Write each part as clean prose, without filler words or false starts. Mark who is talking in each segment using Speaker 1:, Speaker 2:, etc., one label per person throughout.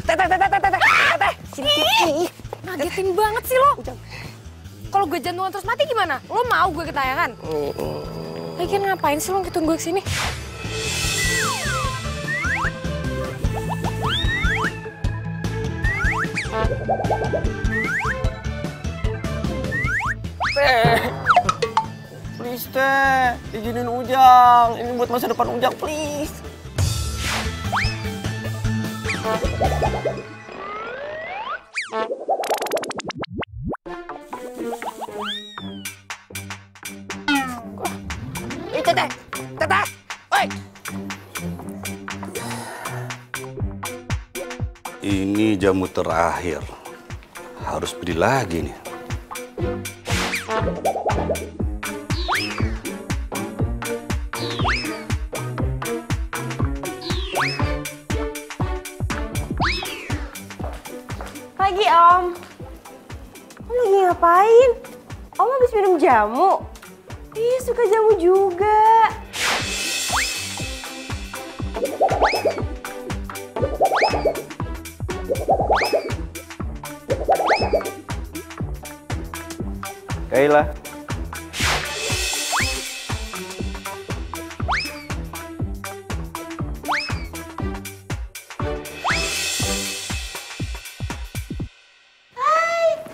Speaker 1: Teteh, sini. Ngagetin banget sih lo. Kalau gue jantungan terus mati gimana? Lo mau gue ketayangan? Lagian ngapain sih lo ngitun gue kesini?
Speaker 2: Please teh, izinin Ujang. Ini buat masa depan Ujang, please.
Speaker 3: Teteh, oi.
Speaker 4: Ini jamu terakhir. Harus beli lagi nih.
Speaker 5: Pagi, Om. Om lagi ngapain? Om habis minum jamu? Ih, suka jamu juga.
Speaker 2: Kayla.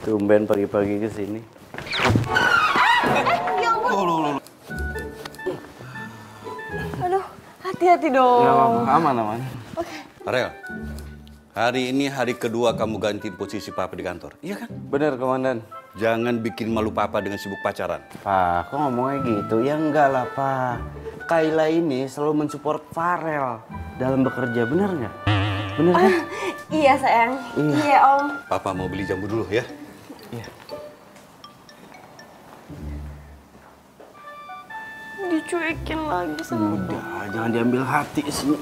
Speaker 2: Tumben pagi-pagi ke sini.
Speaker 5: Ya ampun. Aduh, hati-hati dong.
Speaker 2: Nggak apa-apa, aman.
Speaker 4: Farel, hari ini hari kedua kamu ganti posisi papa di kantor. Iya kan?
Speaker 2: Bener, Komandan.
Speaker 4: Jangan bikin malu papa dengan sibuk pacaran.
Speaker 2: Pak, kok ngomongnya gitu? Ya enggak lah, Pak. Kayla ini selalu mensupport Farel dalam bekerja, bener nggak? Bener kan?
Speaker 5: Iya, sayang. Iya, Om.
Speaker 4: Papa mau beli jamu dulu ya.
Speaker 2: Iya.
Speaker 5: Dicuekin lagi sama
Speaker 2: Udah, jangan diambil hati sini.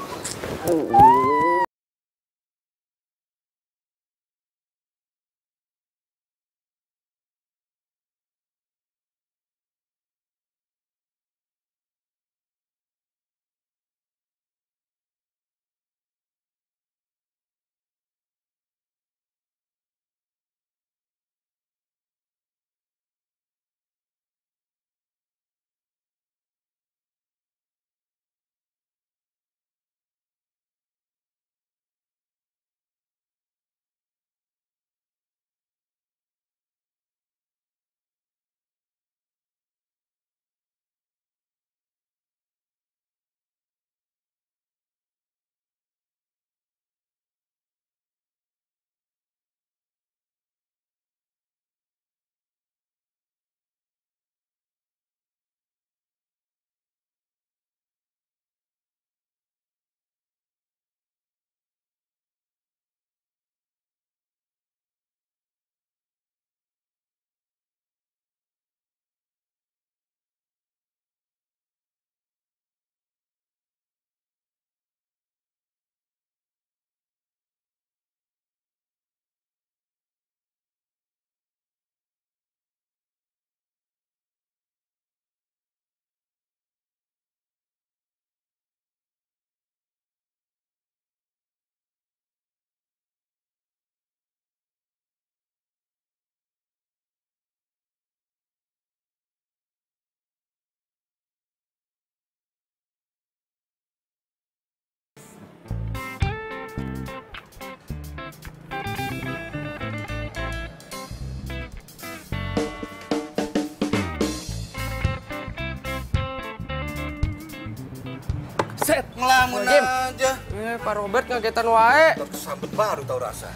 Speaker 3: Set, ngelamun aja.
Speaker 2: Pak Robert ngagetan wae.
Speaker 4: Tersambut baru tahu rasa.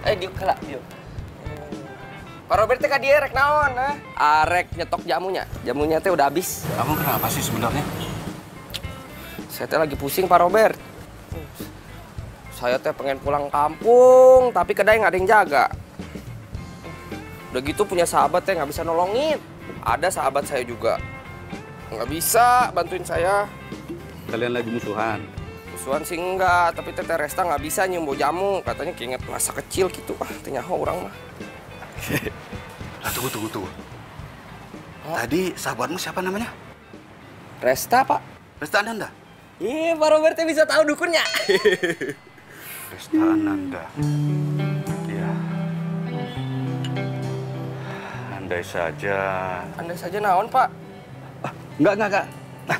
Speaker 2: Diuk kelak, diuk. Pak Robert teh ka dieu rek naon, arek nyetok jamunya. Jamunya teh udah habis.
Speaker 4: Kamu kenapa sih sebenarnya?
Speaker 2: Saya teh lagi pusing, Pak Robert. Saya teh pengen pulang kampung, tapi kedai nggak ada yang jaga. Udah gitu punya sahabat teh nggak bisa nolongin. Ada sahabat saya juga. Nggak bisa bantuin saya.
Speaker 4: Kalian lagi musuhan?
Speaker 2: Musuhan sih enggak, tapi Teteh Resta nggak bisa nyium bau jamu. Katanya keinget masa kecil gitu. Tanya orang mah.
Speaker 4: Nah, tunggu. Tadi sahabatmu siapa namanya?
Speaker 2: Resta, Pak.
Speaker 4: Resta Ananda?
Speaker 2: Iya, Pak Robert bisa tahu dukunnya.
Speaker 4: Pesta Ananda. Ya. Andai saja.
Speaker 2: Andai saja naon, Pak?
Speaker 4: Enggak. Nah,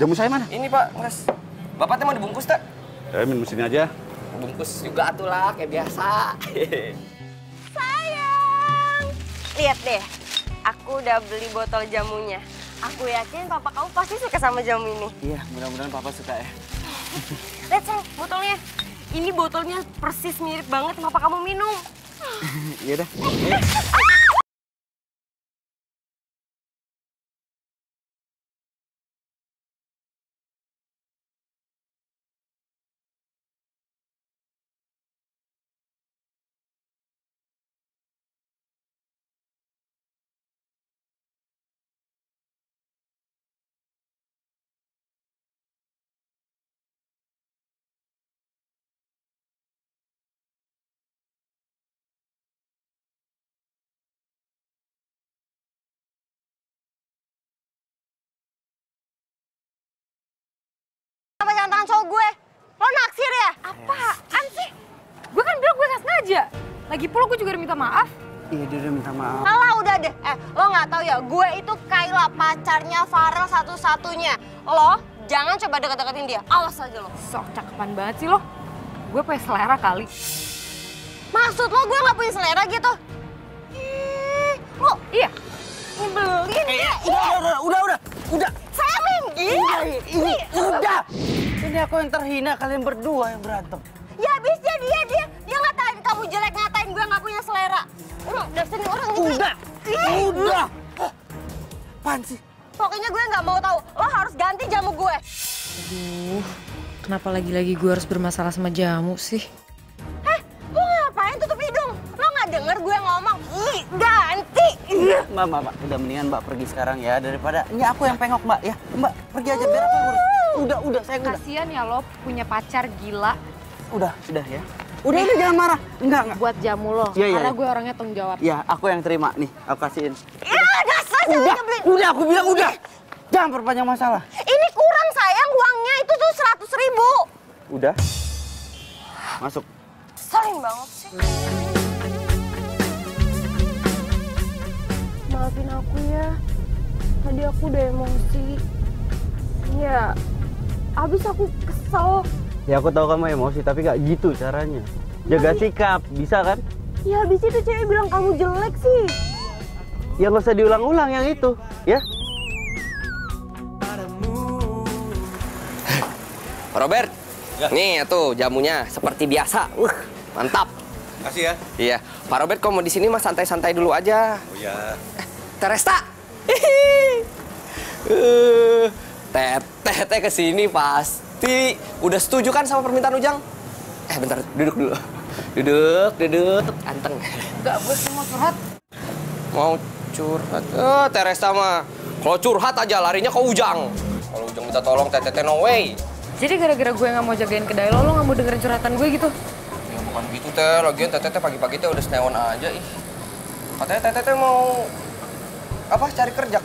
Speaker 4: jamu saya mana?
Speaker 2: Ini, Pak, Mas. Bapaknya mau dibungkus, tak?
Speaker 4: Saya minum sini aja.
Speaker 2: Bungkus juga tuh lah, kayak biasa.
Speaker 5: Sayang, lihat deh, aku udah beli botol jamunya. Aku yakin papa kamu pasti suka sama jamu ini.
Speaker 3: Iya, mudah-mudahan papa suka ya.
Speaker 5: Lihat sayang, botolnya. Ini botolnya persis mirip banget sama papa kamu minum.
Speaker 3: Iya dah.
Speaker 5: Apa jangan tangan cowok gue? Lo naksir ya?
Speaker 1: Apaan sih? Gue kan bilang gue gak sengaja. Lagi pula gue juga udah minta maaf.
Speaker 3: Iya, dia udah minta maaf.
Speaker 5: Alah udah deh, lo nggak tahu ya, gue itu Kayla, pacarnya Farel satu-satunya. Lo jangan coba deket-deketin dia, awas aja lo.
Speaker 1: Sok cakepan banget sih lo. Gue punya selera kali.
Speaker 5: Maksud lo gue nggak punya selera gitu? Lo
Speaker 1: Iya.
Speaker 5: nyebelin ya?
Speaker 3: Udah.
Speaker 5: Saya minggir.
Speaker 3: Ini udah. Ini aku yang terhina, kalian berdua yang berantem.
Speaker 5: Ya habisnya dia ngatain kamu jelek, ngatain gue nggak punya selera. Dari sini orang gitu.
Speaker 3: Udah. Apaan sih?
Speaker 5: Pokoknya gue nggak mau tahu. Lo harus ganti jamu gue.
Speaker 1: Aduh, kenapa lagi-lagi gue harus bermasalah sama jamu sih?
Speaker 5: Lo ngapain tutup hidung? Lo nggak denger gue ngomong? Ih, ganti.
Speaker 3: Mbak, udah mendingan Mbak pergi sekarang ya daripada ini aku yang pengok Mbak ya. Mbak pergi aja biar aku ngurus. Udah, sayang udah.
Speaker 1: Kasian ya lo punya pacar gila.
Speaker 3: Udah ya. Udah jangan marah. Enggak.
Speaker 1: Buat jamu lo,
Speaker 3: Iya.
Speaker 1: karena gue orangnya tanggung jawab.
Speaker 3: Ya, aku yang terima nih. Aku kasihin.
Speaker 5: Ya dasar cewek nyebelin.
Speaker 3: Udah aku bilang udah. Jangan perpanjang masalah.
Speaker 5: Ini kurang sayang, uangnya itu tuh 100.000.
Speaker 3: Udah. Masuk.
Speaker 5: Sering banget sih. Maafin aku ya. Tadi aku udah emosi. Ya, abis aku kesel.
Speaker 3: Ya aku tahu kamu emosi tapi gak gitu caranya. Jaga sikap, bisa kan?
Speaker 5: Ya abis itu cewek bilang kamu jelek sih.
Speaker 3: Ya nggak usah diulang-ulang yang itu, ya?
Speaker 2: Pak Robert, nih tuh jamunya seperti biasa. Mantap.
Speaker 4: Kasih ya.
Speaker 2: Iya, Pak Robert kalau mau di sini mah santai-santai dulu aja.
Speaker 4: Oh ya.
Speaker 2: Teresta. Teteh kesini pasti udah setuju kan sama permintaan Ujang? Bentar, duduk dulu. Duduk. Anteng.
Speaker 1: Enggak, gue cuma curhat.
Speaker 2: Mau curhat? Teresta mah. Kalau curhat aja larinya ke Ujang. Kalau Ujang minta tolong, teteh no way.
Speaker 1: Jadi gara-gara gue gak mau jagain kedai lo gak mau dengerin curhatan gue gitu?
Speaker 2: Ya bukan gitu teh, lagian teteh pagi-pagi teh udah senewan aja ih. Katanya teteh mau cari kerja.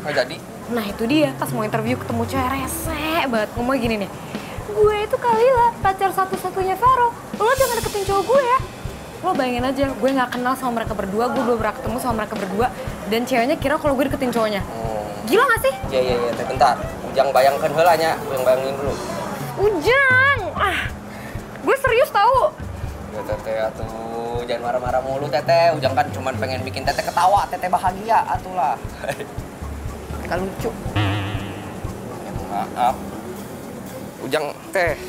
Speaker 2: Nggak jadi.
Speaker 1: Nah itu dia, pas mau interview ketemu cewek rese banget. Ngomong gini nih, gue itu Kalila, pacar satu-satunya Vero. Lo jangan deketin cowok gue ya. Lo bayangin aja, gue gak kenal sama mereka berdua, gue belum pernah ketemu sama mereka berdua. Dan ceweknya kira kalau gue deketin cowoknya. Gila gak sih?
Speaker 2: Iya, teh bentar. Ujang bayangkan heula nya, Ujang bayangin dulu.
Speaker 1: Ujang! Gue serius tau.
Speaker 2: Ya teteh atuh, jangan marah-marah mulu teteh. Ujang kan cuma pengen bikin teteh ketawa, teteh bahagia atuh lah. Kan lucu. Ya, maaf. Ujang teh.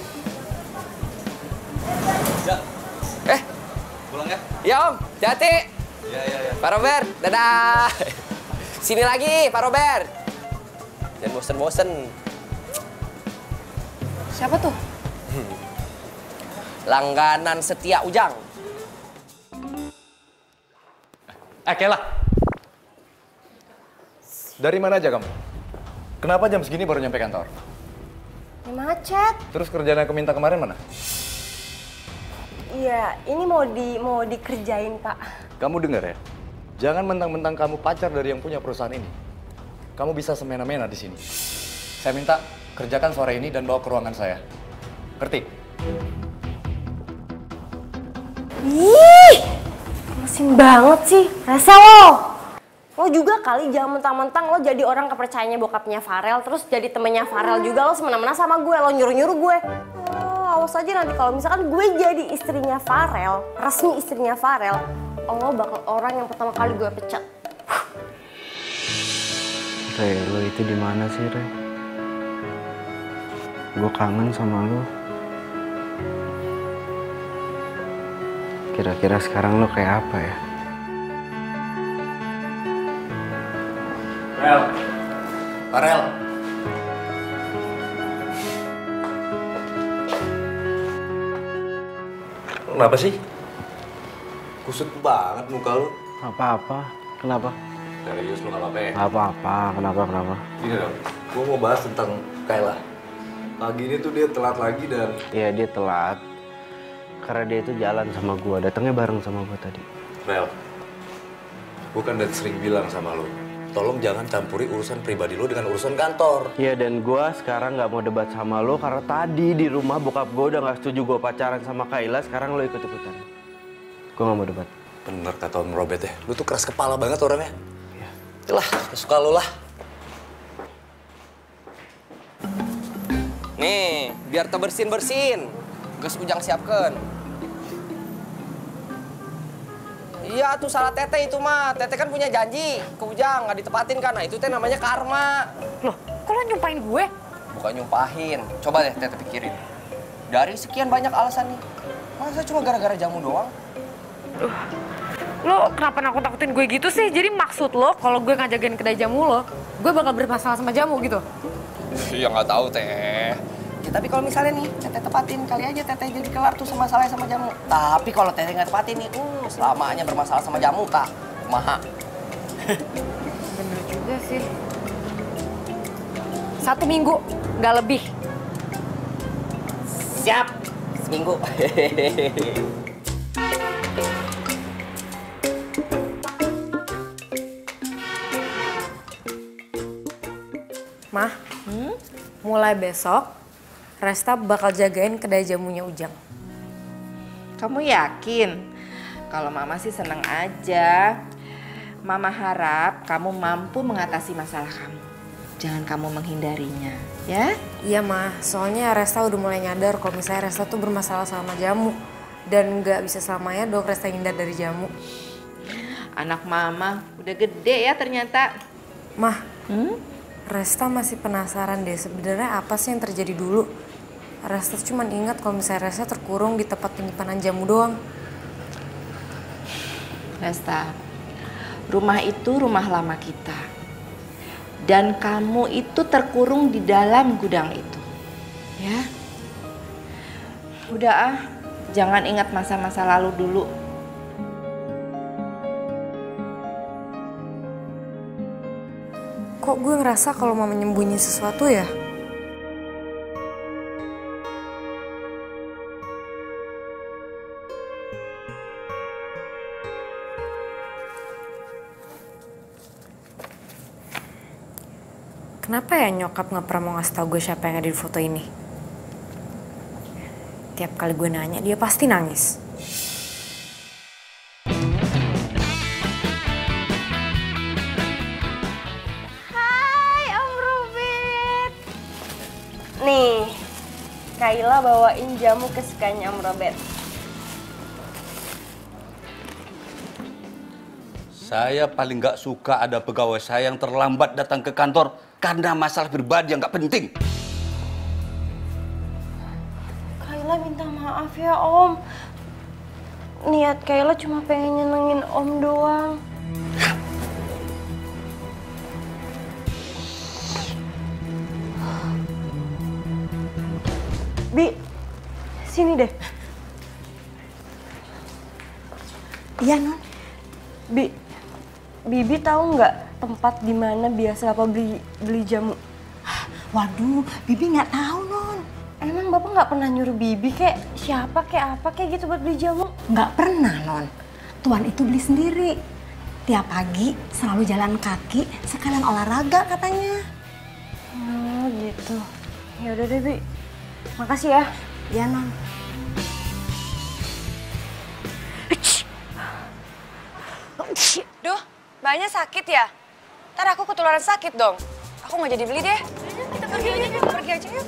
Speaker 4: Ya. Pulang ya?
Speaker 2: Ya Om, jati.
Speaker 4: Ya.
Speaker 2: Pak Robert, dadah. Sini lagi Pak Robert. Jangan bosen-bosen.
Speaker 1: Siapa tuh?
Speaker 2: Langganan setia Ujang.
Speaker 6: Kayla. Dari mana aja kamu? Kenapa jam segini baru nyampe kantor?
Speaker 5: Ya macet.
Speaker 6: Terus kerjaan yang aku minta kemarin mana?
Speaker 5: Iya, ini mau dikerjain, Pak.
Speaker 6: Kamu dengar ya? Jangan mentang-mentang kamu pacar dari yang punya perusahaan ini. Kamu bisa semena-mena di sini. Saya minta kerjakan sore ini dan bawa ke ruangan saya. Ngerti?
Speaker 5: Ih, mesin banget sih. Rese lo. Lo juga kali jangan mentang-mentang lo jadi orang kepercayaannya bokapnya Farel, terus jadi temennya Farel juga lo semena-mena sama gue, lo nyuruh-nyuruh gue. Oh, awas aja nanti kalau misalkan gue jadi istrinya Farel, resmi istrinya Farel, lo bakal orang yang pertama kali gue pecat.
Speaker 3: Re, lo itu di mana sih, Re? Gue kangen sama lo. Kira-kira sekarang lo kayak apa ya?
Speaker 6: Farel. Farel. Kenapa sih? Kusut banget muka lu.
Speaker 3: Apa-apa? Kenapa?
Speaker 6: Serius lu nggak apa-apa ya?
Speaker 3: Apa-apa? Kenapa?
Speaker 6: Gini dong, gua mau bahas tentang Kayla. Pagi ini tuh dia telat lagi dan...
Speaker 3: Iya, dia telat. Karena dia itu jalan sama gua, datangnya bareng sama gua tadi.
Speaker 6: Rel, gua kan udah sering bilang sama lu, tolong jangan campuri urusan pribadi lu dengan urusan kantor.
Speaker 3: Iya, dan gua sekarang nggak mau debat sama lo karena tadi di rumah bokap gua udah nggak setuju gua pacaran sama Kayla, sekarang lo ikut-ikutan. Gua nggak mau debat.
Speaker 6: Bener kata Om Robert ya, lu tuh keras kepala banget orangnya.
Speaker 3: Iya.
Speaker 6: Yalah, suka lu lah.
Speaker 2: Nih, biar tebersin-bersin. Geus Ujang siapkan. Iya tuh salah Teteh itu mah. Teteh kan punya janji ke Ujang nggak ditepatin kan. Nah itu teh namanya karma.
Speaker 1: Loh, kok lo nyumpahin gue?
Speaker 2: Bukan nyumpahin. Coba deh Teteh pikirin. Dari sekian banyak alasan nih, masa cuma gara-gara jamu doang?
Speaker 1: Lo kenapa nakut-nakutin gue gitu sih? Jadi maksud lo kalau gue ngajagain kedai jamu lo, gue bakal bermasalah sama jamu gitu?
Speaker 2: Iya nggak tahu Teh. Ya, tapi kalau misalnya nih Teteh tepatin, kali aja Teteh jadi kelar tuh masalahnya sama jamu. Tapi kalau Teteh nggak tepatin nih, selamanya bermasalah sama jamu tak? Kumaha?
Speaker 1: Bener juga sih. 1 minggu, nggak lebih.
Speaker 2: Siap, seminggu.
Speaker 1: Mah, mulai besok Resta bakal jagain kedai jamunya Ujang.
Speaker 7: Kamu yakin? Kalau Mama sih seneng aja. Mama harap kamu mampu mengatasi masalah kamu. Jangan kamu menghindarinya, ya?
Speaker 1: Iya Mah, soalnya Resta udah mulai nyadar kalau misalnya Resta tuh bermasalah sama jamu. Dan nggak bisa selamanya dong Resta hindar dari jamu.
Speaker 7: Anak Mama udah gede ya ternyata.
Speaker 1: Mah, Resta masih penasaran deh sebenarnya apa sih yang terjadi dulu. Resta cuma ingat kalau misalnya Resta terkurung di tempat penyimpanan jamu doang.
Speaker 7: Resta, rumah itu rumah lama kita. Dan kamu itu terkurung di dalam gudang itu. Ya? Udah ah, jangan ingat masa-masa lalu dulu.
Speaker 1: Kok gue ngerasa kalau mau menyembunyi sesuatu ya? Kenapa ya nyokap nggak pernah mau ngasih tau gue siapa yang ada di foto ini? Tiap kali gue nanya, dia pasti nangis.
Speaker 5: Hai Om Robert. Nih, Kayla bawain jamu kesukaannya Om Robert.
Speaker 4: Saya paling nggak suka ada pegawai saya yang terlambat datang ke kantor karena masalah pribadi yang nggak penting.
Speaker 5: Kayla minta maaf ya Om. Niat Kayla cuma pengen nyenengin Om doang. Bi, sini deh.
Speaker 8: Iya, Non.
Speaker 5: Bibi tahu nggak tempat di mana biasa Bapak beli jamu?
Speaker 8: Waduh, Bibi nggak tahu, Non.
Speaker 5: Emang Bapak nggak pernah nyuruh Bibi kayak siapa kayak apa kayak gitu buat beli jamu?
Speaker 8: Nggak pernah, Non. Tuan itu beli sendiri. Tiap pagi selalu jalan kaki, sekalian olahraga katanya.
Speaker 5: Oh gitu. Ya udah deh, Bi. Makasih ya.
Speaker 8: Iya, Non.
Speaker 1: Duh, mbaknya sakit ya? Ntar aku ketularan sakit dong. Aku nggak jadi beli deh. Kita pergi aja, pergi aja yuk.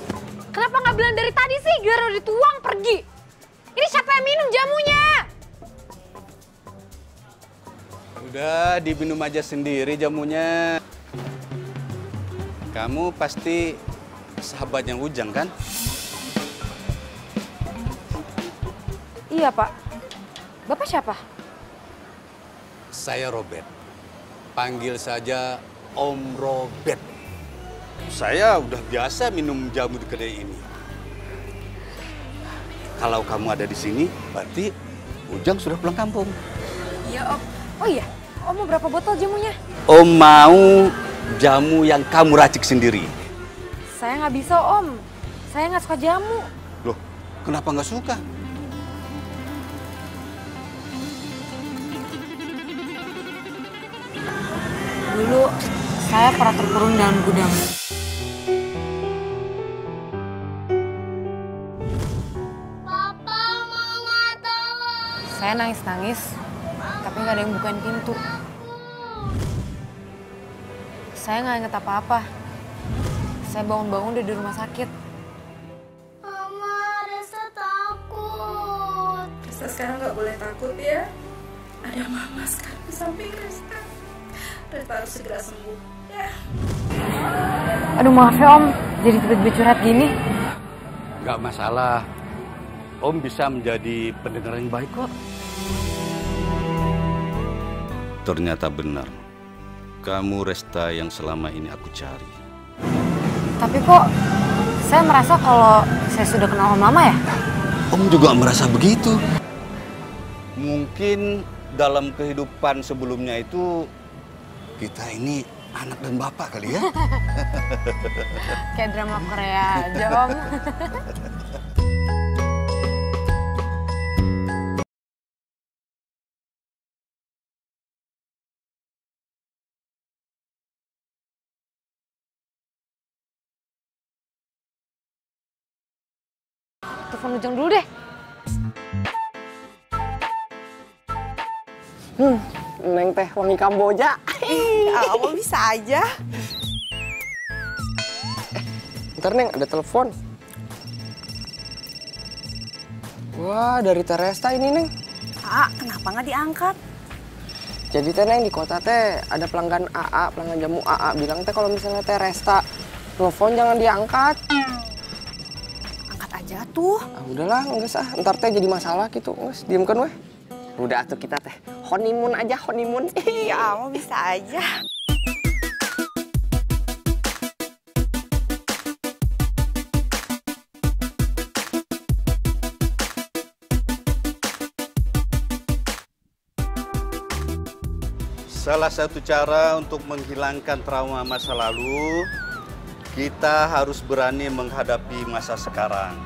Speaker 1: Kenapa nggak bilang dari tadi sih? Giliran udah dituang pergi. Ini siapa yang minum jamunya?
Speaker 4: Udah diminum aja sendiri jamunya. Kamu pasti sahabatnya Ujang kan?
Speaker 1: Iya, Pak. Bapak siapa?
Speaker 4: Saya Robert. Panggil saja Om Robert. Saya udah biasa minum jamu di kedai ini. Kalau kamu ada di sini, berarti Ujang sudah pulang kampung.
Speaker 1: Iya, Om. Oh iya, Om mau berapa botol jamunya?
Speaker 4: Om mau jamu yang kamu racik sendiri.
Speaker 1: Saya nggak bisa, Om. Saya nggak suka jamu.
Speaker 4: Loh, kenapa nggak suka?
Speaker 1: Dulu saya pernah terkurung dalam gudang.
Speaker 9: Papa, Mama tolong.
Speaker 1: Saya nangis-nangis, tapi nggak ada yang bukain pintu. Saya nggak inget apa-apa. Saya bangun-bangun udah di rumah sakit.
Speaker 9: Mama, Resa takut.
Speaker 10: Resta sekarang nggak boleh takut ya. Ada Mama sekarang di samping Resta. Resta harus segera sembuh ya.
Speaker 1: Aduh maaf ya Om, jadi tiba-tiba curhat gini.
Speaker 4: Nggak masalah. Om bisa menjadi pendengar yang baik kok. Ternyata benar. Kamu Resta yang selama ini aku cari.
Speaker 1: Tapi kok saya merasa kalau saya sudah kenal Om lama ya?
Speaker 4: Om juga merasa begitu. Mungkin dalam kehidupan sebelumnya itu kita ini anak dan bapak kali ya.
Speaker 1: Kayak drama Korea aja Om. Telepon Ujang dulu deh.
Speaker 2: Neng teh wangi Kamboja.
Speaker 7: Kamu bisa aja.
Speaker 2: Ntar Neng, ada telepon. Wah, dari Teresta ini Neng.
Speaker 8: Kenapa nggak diangkat?
Speaker 2: Jadi teh Neng di kota teh ada pelanggan AA, pelanggan jamu AA. Bilang teh kalau misalnya Teresta telepon jangan diangkat.
Speaker 8: Angkat aja tuh.
Speaker 2: Ah, udahlah, enggak sah. Ntar teh jadi masalah gitu. Nges, diemkan weh. Udah atuh kita teh honeymoon aja, honeymoon.
Speaker 7: Ya, kamu bisa aja.
Speaker 4: Salah satu cara untuk menghilangkan trauma masa lalu, kita harus berani menghadapi masa sekarang.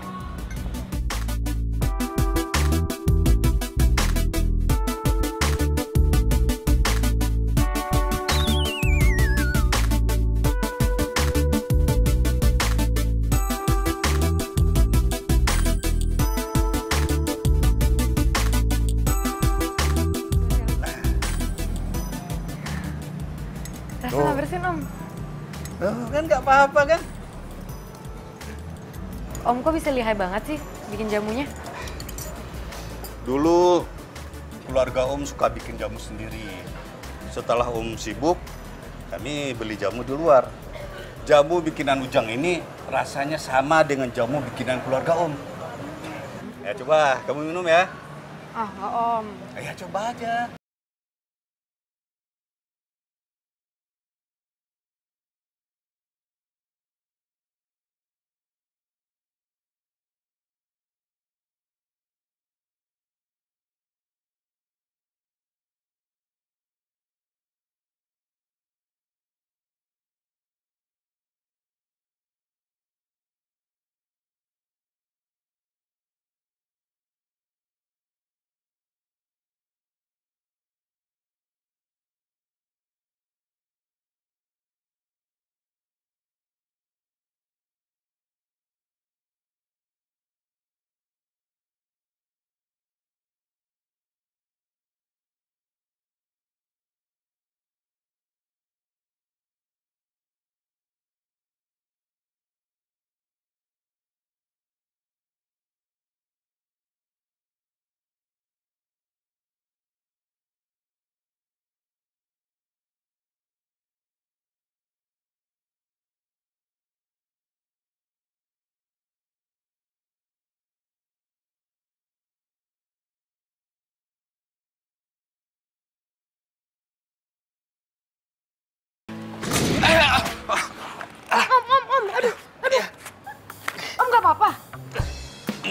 Speaker 1: Rasa nggak bersin Om.
Speaker 4: Oh, kan nggak apa-apa kan?
Speaker 1: Om kok bisa lihai banget sih bikin jamunya?
Speaker 4: Dulu keluarga Om suka bikin jamu sendiri. Setelah Om sibuk, kami beli jamu di luar. Jamu bikinan Ujang ini rasanya sama dengan jamu bikinan keluarga Om. Ya coba, kamu minum ya.
Speaker 1: Nggak Om.
Speaker 4: Ya coba aja.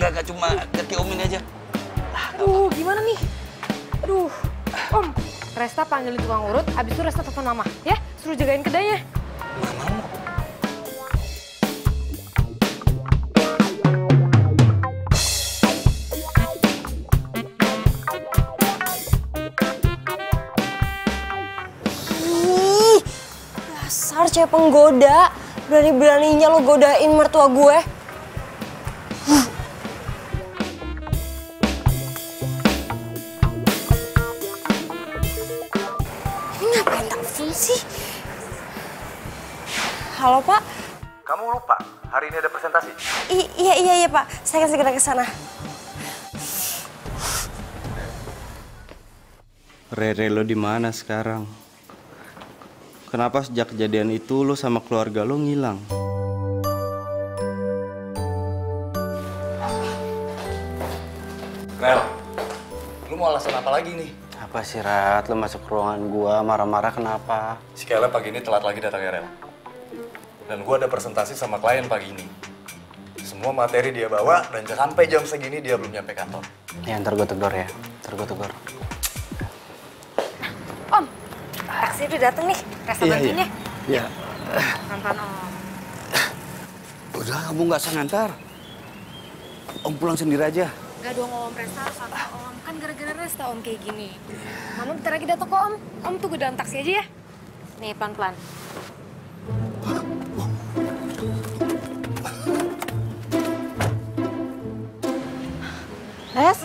Speaker 4: enggak cuma kaki Om ini aja.
Speaker 1: Aduh, gimana nih? Aduh, Om, Resta panggilin tukang urut, abis itu Resta telepon Mama, ya? Suruh jagain kedainya.
Speaker 5: Ih, dasar cewek penggoda. Berani-beraninya lo godain mertua gue. Ini ngapain telepon sih? Halo, Pak.
Speaker 6: Kamu lupa, hari ini ada presentasi.
Speaker 5: Iya, Pak. Saya akan segera ke sana.
Speaker 3: Rere, lo di mana sekarang? Kenapa sejak kejadian itu lo sama keluarga lo ngilang?
Speaker 6: Rel, lu mau alasan apa lagi nih?
Speaker 3: Apa sih, Rat? Lo masuk ruangan gua marah-marah kenapa?
Speaker 6: Si Kayla pagi ini telat lagi datangnya, Rel. Dan gua ada presentasi sama klien pagi ini. Semua materi dia bawa dan sampai jam segini dia belum nyampe kantor.
Speaker 3: Ya, ntar gue tegur ya. Ntar gue tegur.
Speaker 1: Om, taksi udah dateng nih. Resta bantuin ya.
Speaker 4: Iya.
Speaker 1: Pelan-pelan, Om.
Speaker 4: Udah, kamu nggak usah ngantar. Om pulang sendiri aja.
Speaker 1: Gak dong, Om. Resta harus sama Om. Kan gara-gara Resta Om kayak gini. Mama bentar lagi datang kok, Om. Om tunggu dalam taksi aja ya. Nih, pelan-pelan.
Speaker 7: Les,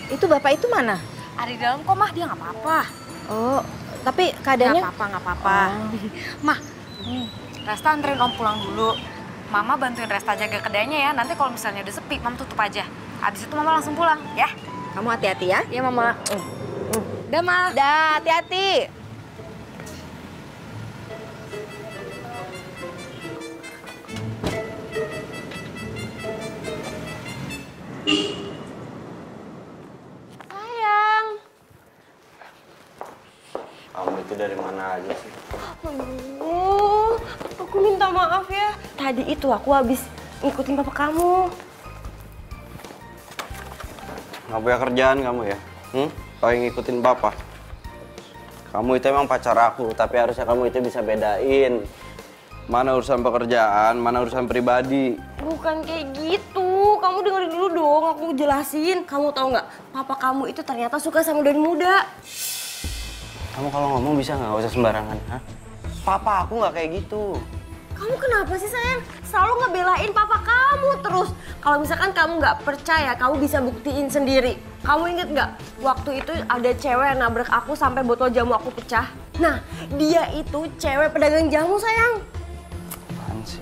Speaker 7: itu bapak itu mana?
Speaker 1: Ada di dalam kok, Mah. Dia nggak apa-apa.
Speaker 7: Oh, tapi keadaannya?
Speaker 1: Nggak apa-apa. Mah, Resta anterin Om pulang dulu. Mama bantuin Resta jaga kedainya ya. Nanti kalau misalnya udah sepi, Mama tutup aja. Abis itu Mama langsung pulang, ya.
Speaker 7: Kamu hati-hati ya.
Speaker 1: Iya, Mama. Dah, Ma.
Speaker 7: Dah, hati-hati.
Speaker 5: Sayang.
Speaker 3: Kamu itu dari mana aja sih?
Speaker 5: Aduh, aku minta maaf ya. Tadi itu aku habis ngikutin papa kamu.
Speaker 3: Nggak punya kerjaan kamu ya? Kalau ngikutin papa? Kamu itu emang pacar aku, tapi harusnya kamu itu bisa bedain. Mana urusan pekerjaan, mana urusan pribadi.
Speaker 5: Bukan kayak gitu. Kamu dengerin dulu dong, aku jelasin. Kamu tahu nggak, papa kamu itu ternyata suka sama dari muda.
Speaker 3: Kamu kalau ngomong bisa nggak usah sembarangan, ha? Papa aku nggak kayak gitu.
Speaker 5: Kamu kenapa sih sayang? Selalu ngebelain papa kamu terus. Kalau misalkan kamu nggak percaya, kamu bisa buktiin sendiri. Kamu inget nggak? Waktu itu ada cewek yang nabrak aku sampai botol jamu aku pecah. Nah, dia itu cewek pedagang jamu sayang.
Speaker 3: Apaan sih?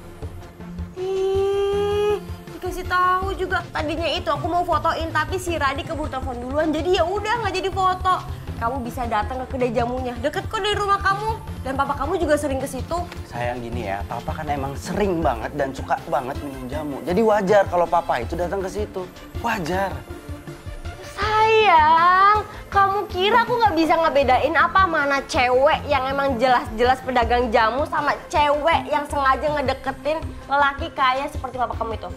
Speaker 5: Ih, dikasih tahu juga. Tadinya itu aku mau fotoin, tapi si Radi keburu telepon duluan. Jadi ya udah nggak jadi foto. Kamu bisa datang ke kedai jamunya, deket kok dari rumah kamu. Dan papa kamu juga sering ke situ.
Speaker 3: Sayang gini ya, papa kan emang sering banget dan suka banget minum jamu. Jadi wajar kalau papa itu datang ke situ. Wajar.
Speaker 5: Sayang, kamu kira aku nggak bisa ngebedain apa mana cewek yang emang jelas-jelas pedagang jamu sama cewek yang sengaja ngedeketin lelaki kaya seperti papa kamu itu?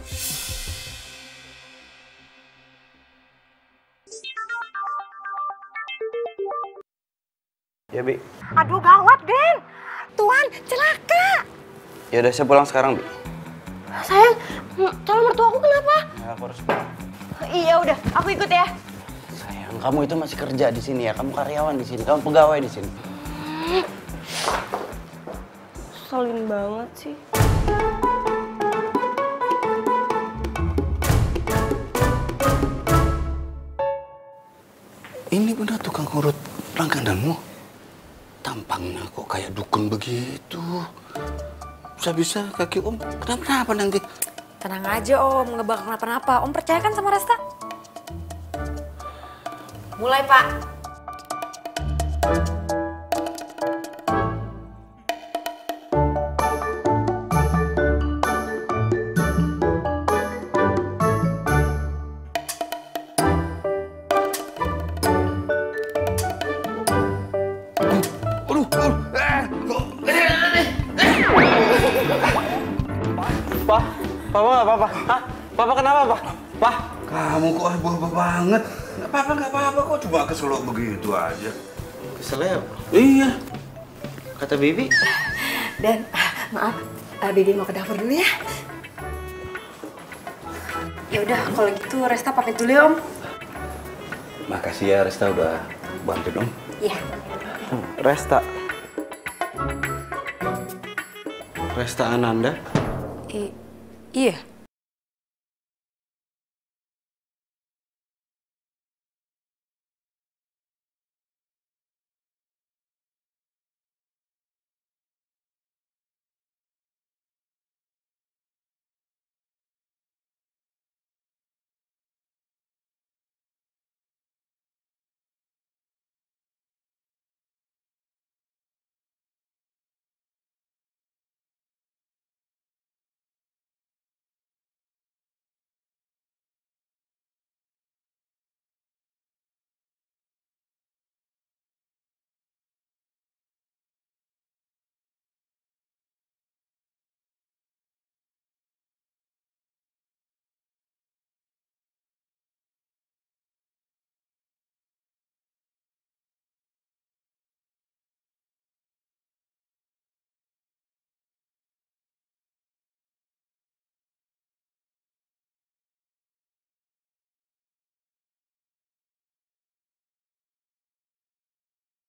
Speaker 3: Ya, Bi.
Speaker 8: Aduh gawat, Den. Tuan, celaka.
Speaker 3: Ya udah, saya pulang sekarang, Bi.
Speaker 5: Sayang, calon mertua aku kenapa?
Speaker 3: Ya, aku harus pulang.
Speaker 5: Iya udah, aku ikut ya.
Speaker 3: Sayang, kamu itu masih kerja di sini ya. Kamu karyawan di sini, kamu pegawai di sini.
Speaker 5: Selin banget sih.
Speaker 4: Ini benar tukang urut langgananmu? Tampangnya kok kayak dukun begitu. Bisa-bisa kaki Om kenapa-napa nanti.
Speaker 1: Tenang aja, Om. Nggak bakal kenapa-napa. Om percaya kan sama Resta? Mulai, Pak.
Speaker 3: Papa nggak apa-apa? Hah? Papa kenapa, Pak? Pak?
Speaker 4: Kamu kok heboh banget? Nggak apa-apa kok, cuma keselok begitu aja.
Speaker 3: Kesel ya? Iya. Kata Bibi.
Speaker 10: Dan maaf, Bibi mau ke dapur dulu ya. Ya udah, kalau gitu Resta pamit dulu ya Om.
Speaker 4: Makasih ya Resta udah bantuin Om.
Speaker 10: Iya.
Speaker 3: Resta. Resta Ananda.
Speaker 1: Iya.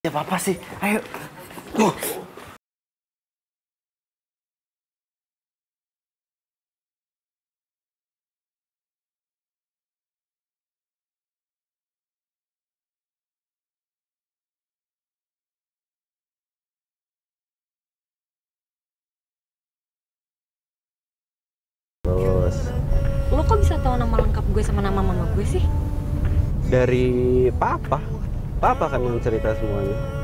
Speaker 3: Ya Papa sih, ayo. Terus
Speaker 1: Lo kok bisa tahu nama lengkap gue sama nama mama gue sih?
Speaker 3: dari Papa. Papa kan yang cerita semuanya.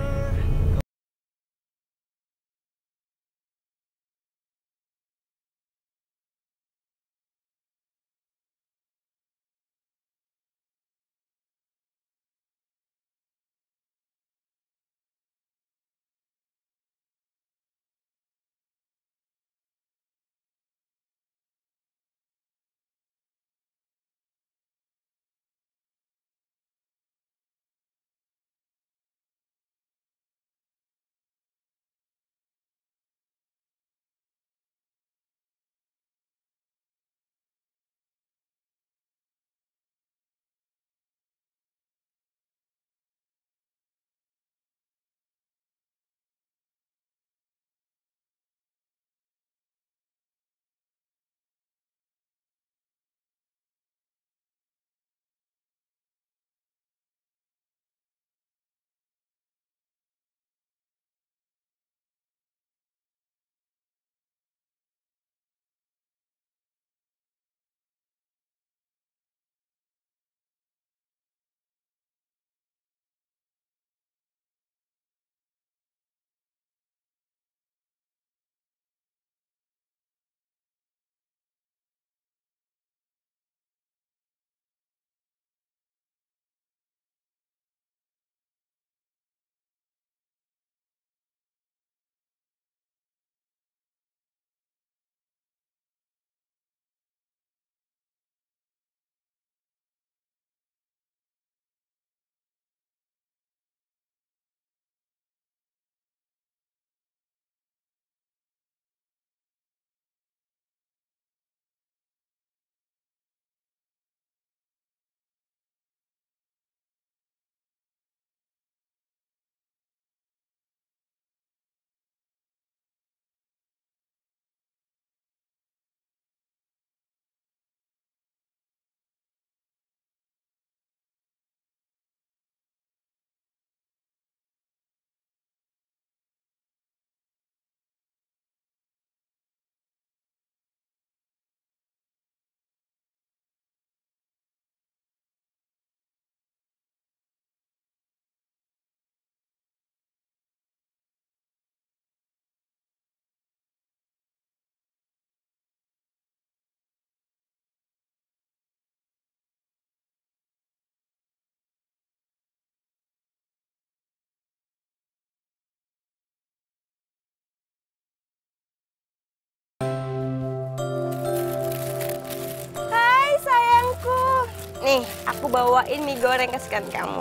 Speaker 5: Nih, aku bawain mie goreng kesukaan kamu.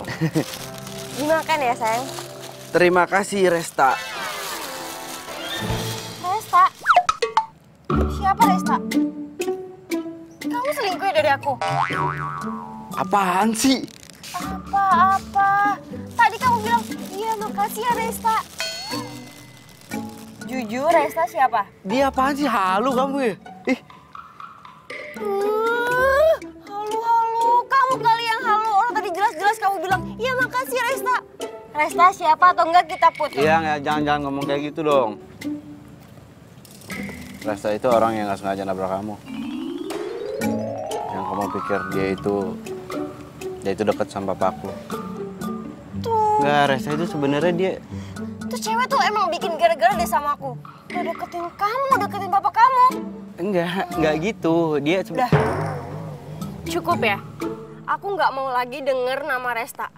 Speaker 5: Dimakan ya, sayang?
Speaker 3: Terima kasih, Resta.
Speaker 5: Resta? Siapa Resta? Kamu selingkuh dari aku?
Speaker 3: Apaan sih?
Speaker 5: Apa-apa? Tadi kamu bilang, iya makasih ya Resta. Jujur, Resta siapa?
Speaker 3: Dia apaan sih? Halu kamu ya? Ih,
Speaker 5: Halu. Kamu kali yang halu. Orang tadi jelas-jelas kamu bilang, iya makasih Resta. Resta siapa atau enggak kita putus?
Speaker 3: iya, jangan ngomong kayak gitu dong. Resta itu orang yang nggak sengaja nabrak kamu. Yang kamu pikir dia itu dekat sama papaku.
Speaker 5: Tuh.
Speaker 3: Nggak, Resta itu sebenarnya dia.
Speaker 5: Tuh cewek tuh emang bikin gara-gara deh sama aku. Udah deketin kamu, deketin papa kamu.
Speaker 3: Enggak gitu. Dia
Speaker 5: Udah. Cukup ya. Aku nggak mau lagi denger nama Resta.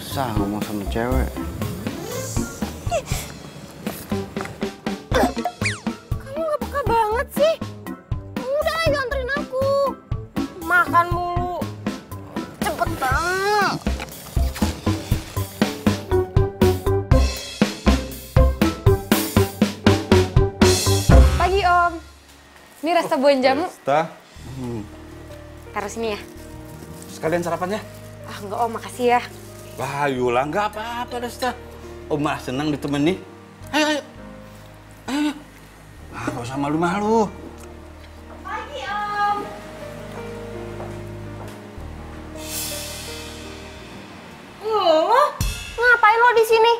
Speaker 3: susah ngomong sama cewek.
Speaker 5: Kamu nggak peka banget sih. Udah ayo anterin aku. Makan mulu. Cepetan.
Speaker 1: Pagi Om. Ini Resta buahin jamu.
Speaker 4: Resta.
Speaker 1: Taruh sini ya.
Speaker 4: Sekalian sarapannya.
Speaker 1: Ah enggak Om, makasih ya.
Speaker 4: Wah, Yula, nggak apa-apa, Resta. Om mah senang ditemani. Ayo. Ah, gak usah malu-malu.
Speaker 5: Pagi Om. Ngapain lo di sini?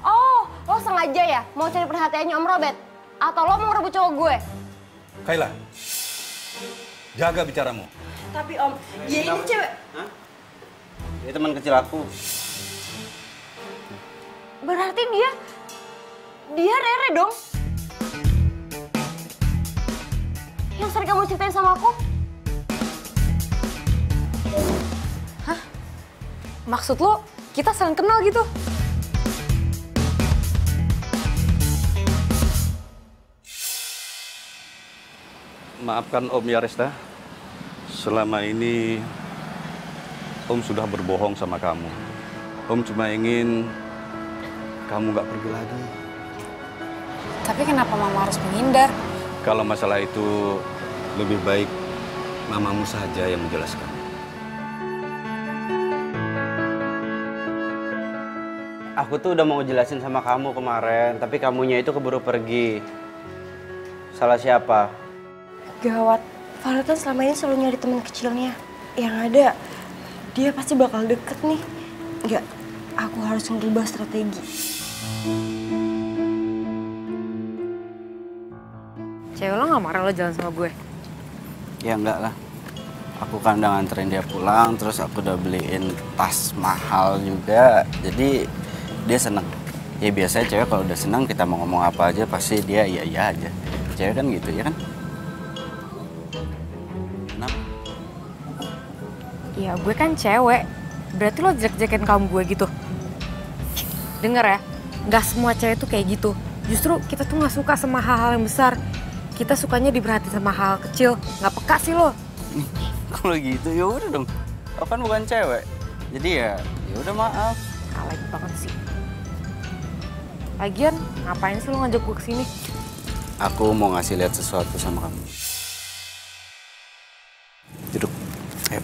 Speaker 5: Oh, lo sengaja ya mau cari perhatiannya Om Robert? Atau lo mau ngerebut cowok gue?
Speaker 4: Kayla, jaga bicaramu.
Speaker 5: Tapi Om, dia ini cewek.
Speaker 3: Hah? Dia teman kecil aku.
Speaker 5: Berarti dia Rere dong. Yang sering kamu ceritain sama aku?
Speaker 1: Hah? Maksud lo kita saling kenal gitu?
Speaker 4: Maafkan Om ya, Resta. Selama ini Om sudah berbohong sama kamu. Om cuma ingin kamu nggak pergi lagi.
Speaker 1: Tapi kenapa Mama harus menghindar?
Speaker 4: Kalau masalah itu lebih baik mamamu saja yang menjelaskan.
Speaker 3: Aku tuh udah mau jelasin sama kamu kemarin, tapi kamunya itu keburu pergi. Salah siapa?
Speaker 5: Gawat, Farel kan selama ini selalu nyari teman kecilnya. Yang ada, dia pasti bakal deket nih. Enggak, aku harus ngerubah strategi.
Speaker 1: Cewek lo gak marah lo jalan sama gue?
Speaker 3: Ya enggak lah. Aku kan udah nganterin dia pulang, terus aku udah beliin tas mahal juga. Jadi dia seneng. Ya biasanya cewek kalau udah seneng kita mau ngomong apa aja pasti dia iya aja. Cewek kan gitu ya kan? Kenapa?
Speaker 1: Ya gue kan cewek. Berarti lo jelek-jelekin kaum gue gitu? Dengar ya, gak semua cewek tuh kayak gitu. Justru kita tuh gak suka sama hal-hal yang besar. Kita sukanya diperhatiin sama hal kecil. Gak peka sih lo.
Speaker 3: Kalau gitu ya udah dong. Lo kan bukan cewek. Jadi ya udah maaf.
Speaker 1: Alay banget sih. Lagian ngapain sih lo ngajak gue kesini?
Speaker 3: Aku mau ngasih lihat sesuatu sama kamu. Duduk. Ayo.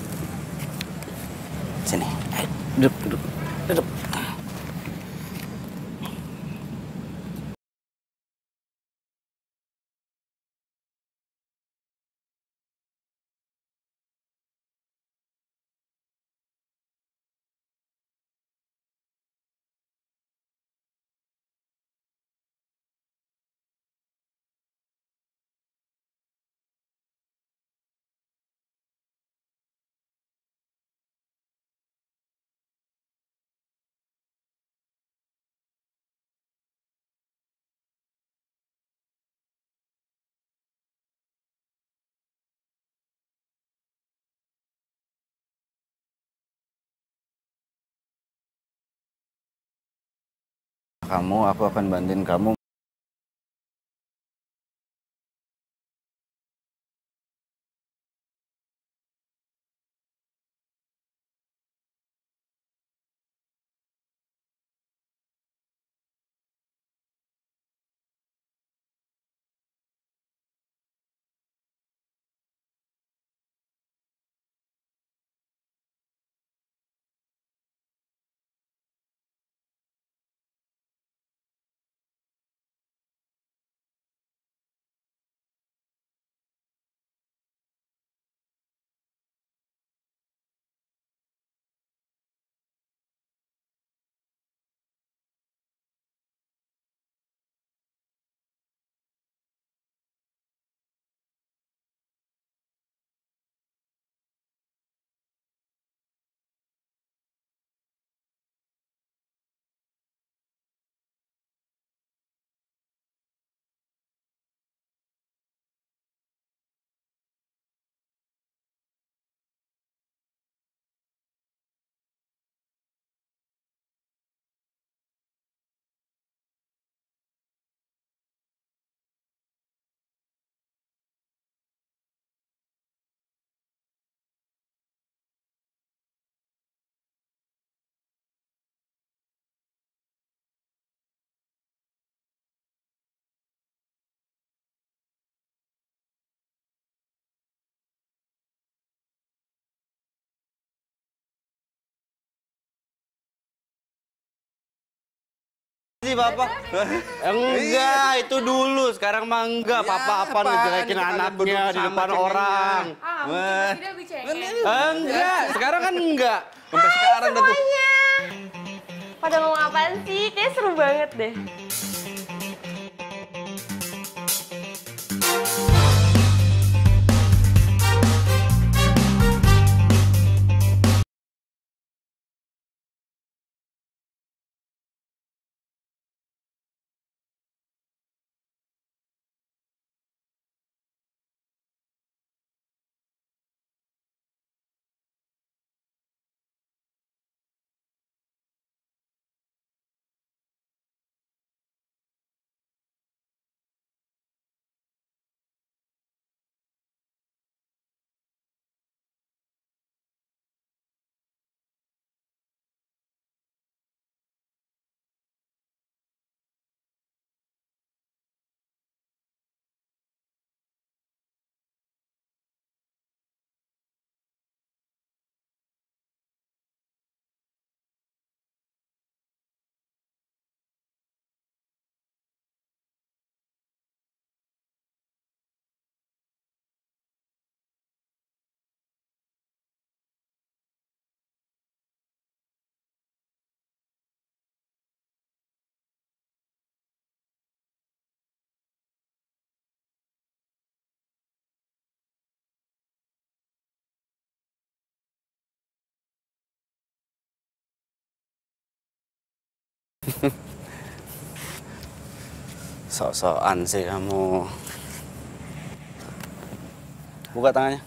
Speaker 3: Sini. Ayo. Duduk. Aku akan bantuin kamu sih Papa? Enggak, itu dulu. Sekarang mah enggak. Papa apa ngejelekin anaknya di depan orang. Enggak, sekarang kan enggak. Sampai sekarang udah tuh.
Speaker 5: Pada ngomong apaan sih? Kayaknya seru banget deh.
Speaker 3: Sok-sokan sih kamu. Buka tangannya.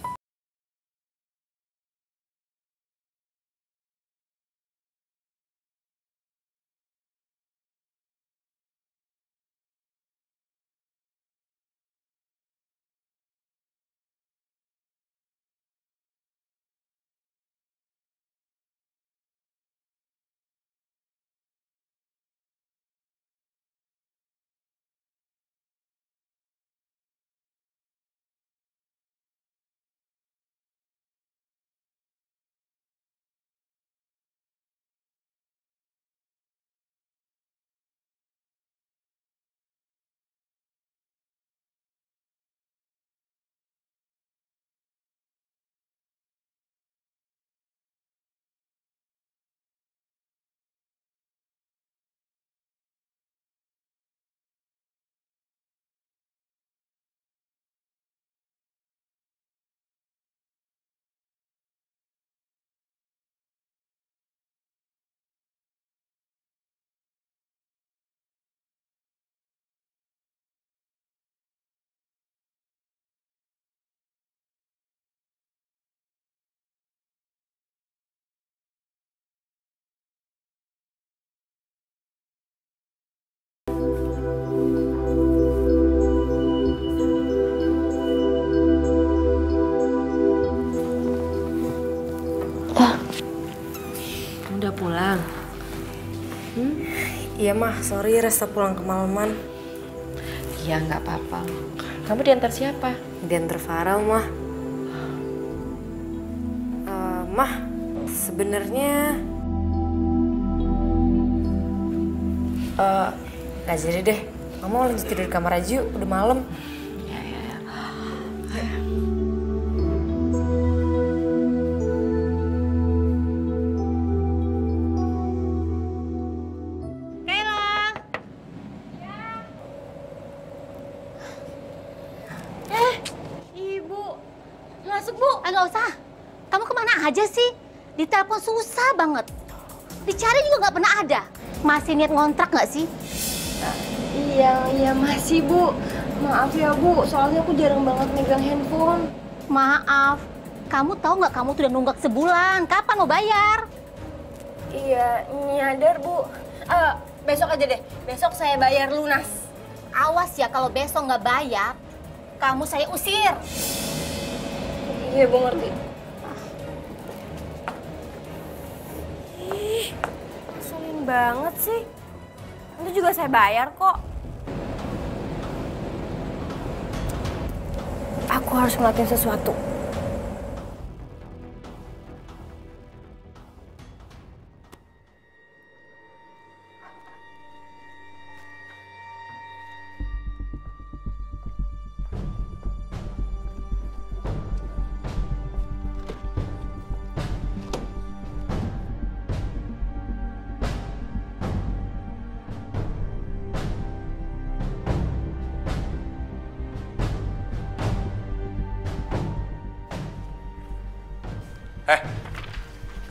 Speaker 5: Udah pulang? Iya mah, sorry Resta pulang kemalaman.
Speaker 7: Iya nggak apa-apa. Kamu diantar siapa?
Speaker 5: Diantar Farel mah. Mah, sebenarnya nggak jadi deh. Mama lanjut tidur di kamar aja yuk, udah malam.
Speaker 8: Masuk Bu, nggak usah. Kamu kemana aja sih? Ditelepon susah banget. Dicari juga nggak pernah ada. Masih niat ngontrak nggak sih?
Speaker 5: Iya masih Bu. Maaf ya Bu, soalnya aku jarang banget megang handphone.
Speaker 8: Maaf, kamu tahu nggak kamu tuh udah nunggak sebulan. Kapan mau bayar?
Speaker 5: Iya, nyadar Bu. Besok aja deh, besok saya bayar lunas.
Speaker 8: Awas ya kalau besok nggak bayar, kamu saya usir.
Speaker 5: Iya Bu, ngerti. Ih, ngeselin banget sih. Itu juga saya bayar kok. Aku harus ngelakuin sesuatu.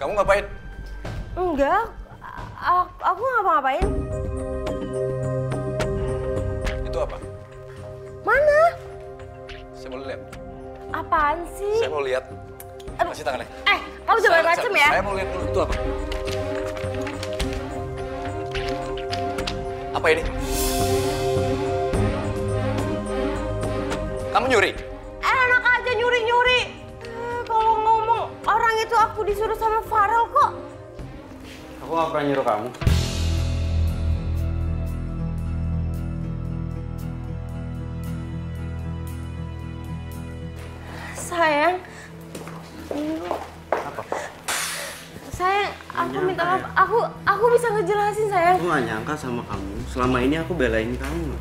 Speaker 6: Kamu ngapain?
Speaker 5: Enggak, aku ngapa-ngapain.
Speaker 6: Itu apa?
Speaker 5: Mana?
Speaker 6: Saya mau lihat.
Speaker 5: Apaan sih?
Speaker 6: Saya mau lihat. Kasih tangannya.
Speaker 5: Kamu jangan macem ya?
Speaker 6: Saya mau lihat dulu. Itu apa? Apa ini? Kamu nyuri?
Speaker 5: Enak aja nyuri-nyuri. Kalau ngomong orang itu aku disuruh sama Farel kok.
Speaker 3: Aku nggak pernah nyuruh kamu.
Speaker 5: Sayang.
Speaker 3: Apa?
Speaker 5: Sayang, aku
Speaker 3: Nggak
Speaker 5: minta
Speaker 3: nyangka
Speaker 5: maaf. Aku bisa ngejelasin, sayang.
Speaker 3: Aku nggak nyangka sama kamu. Selama ini aku belain kamu.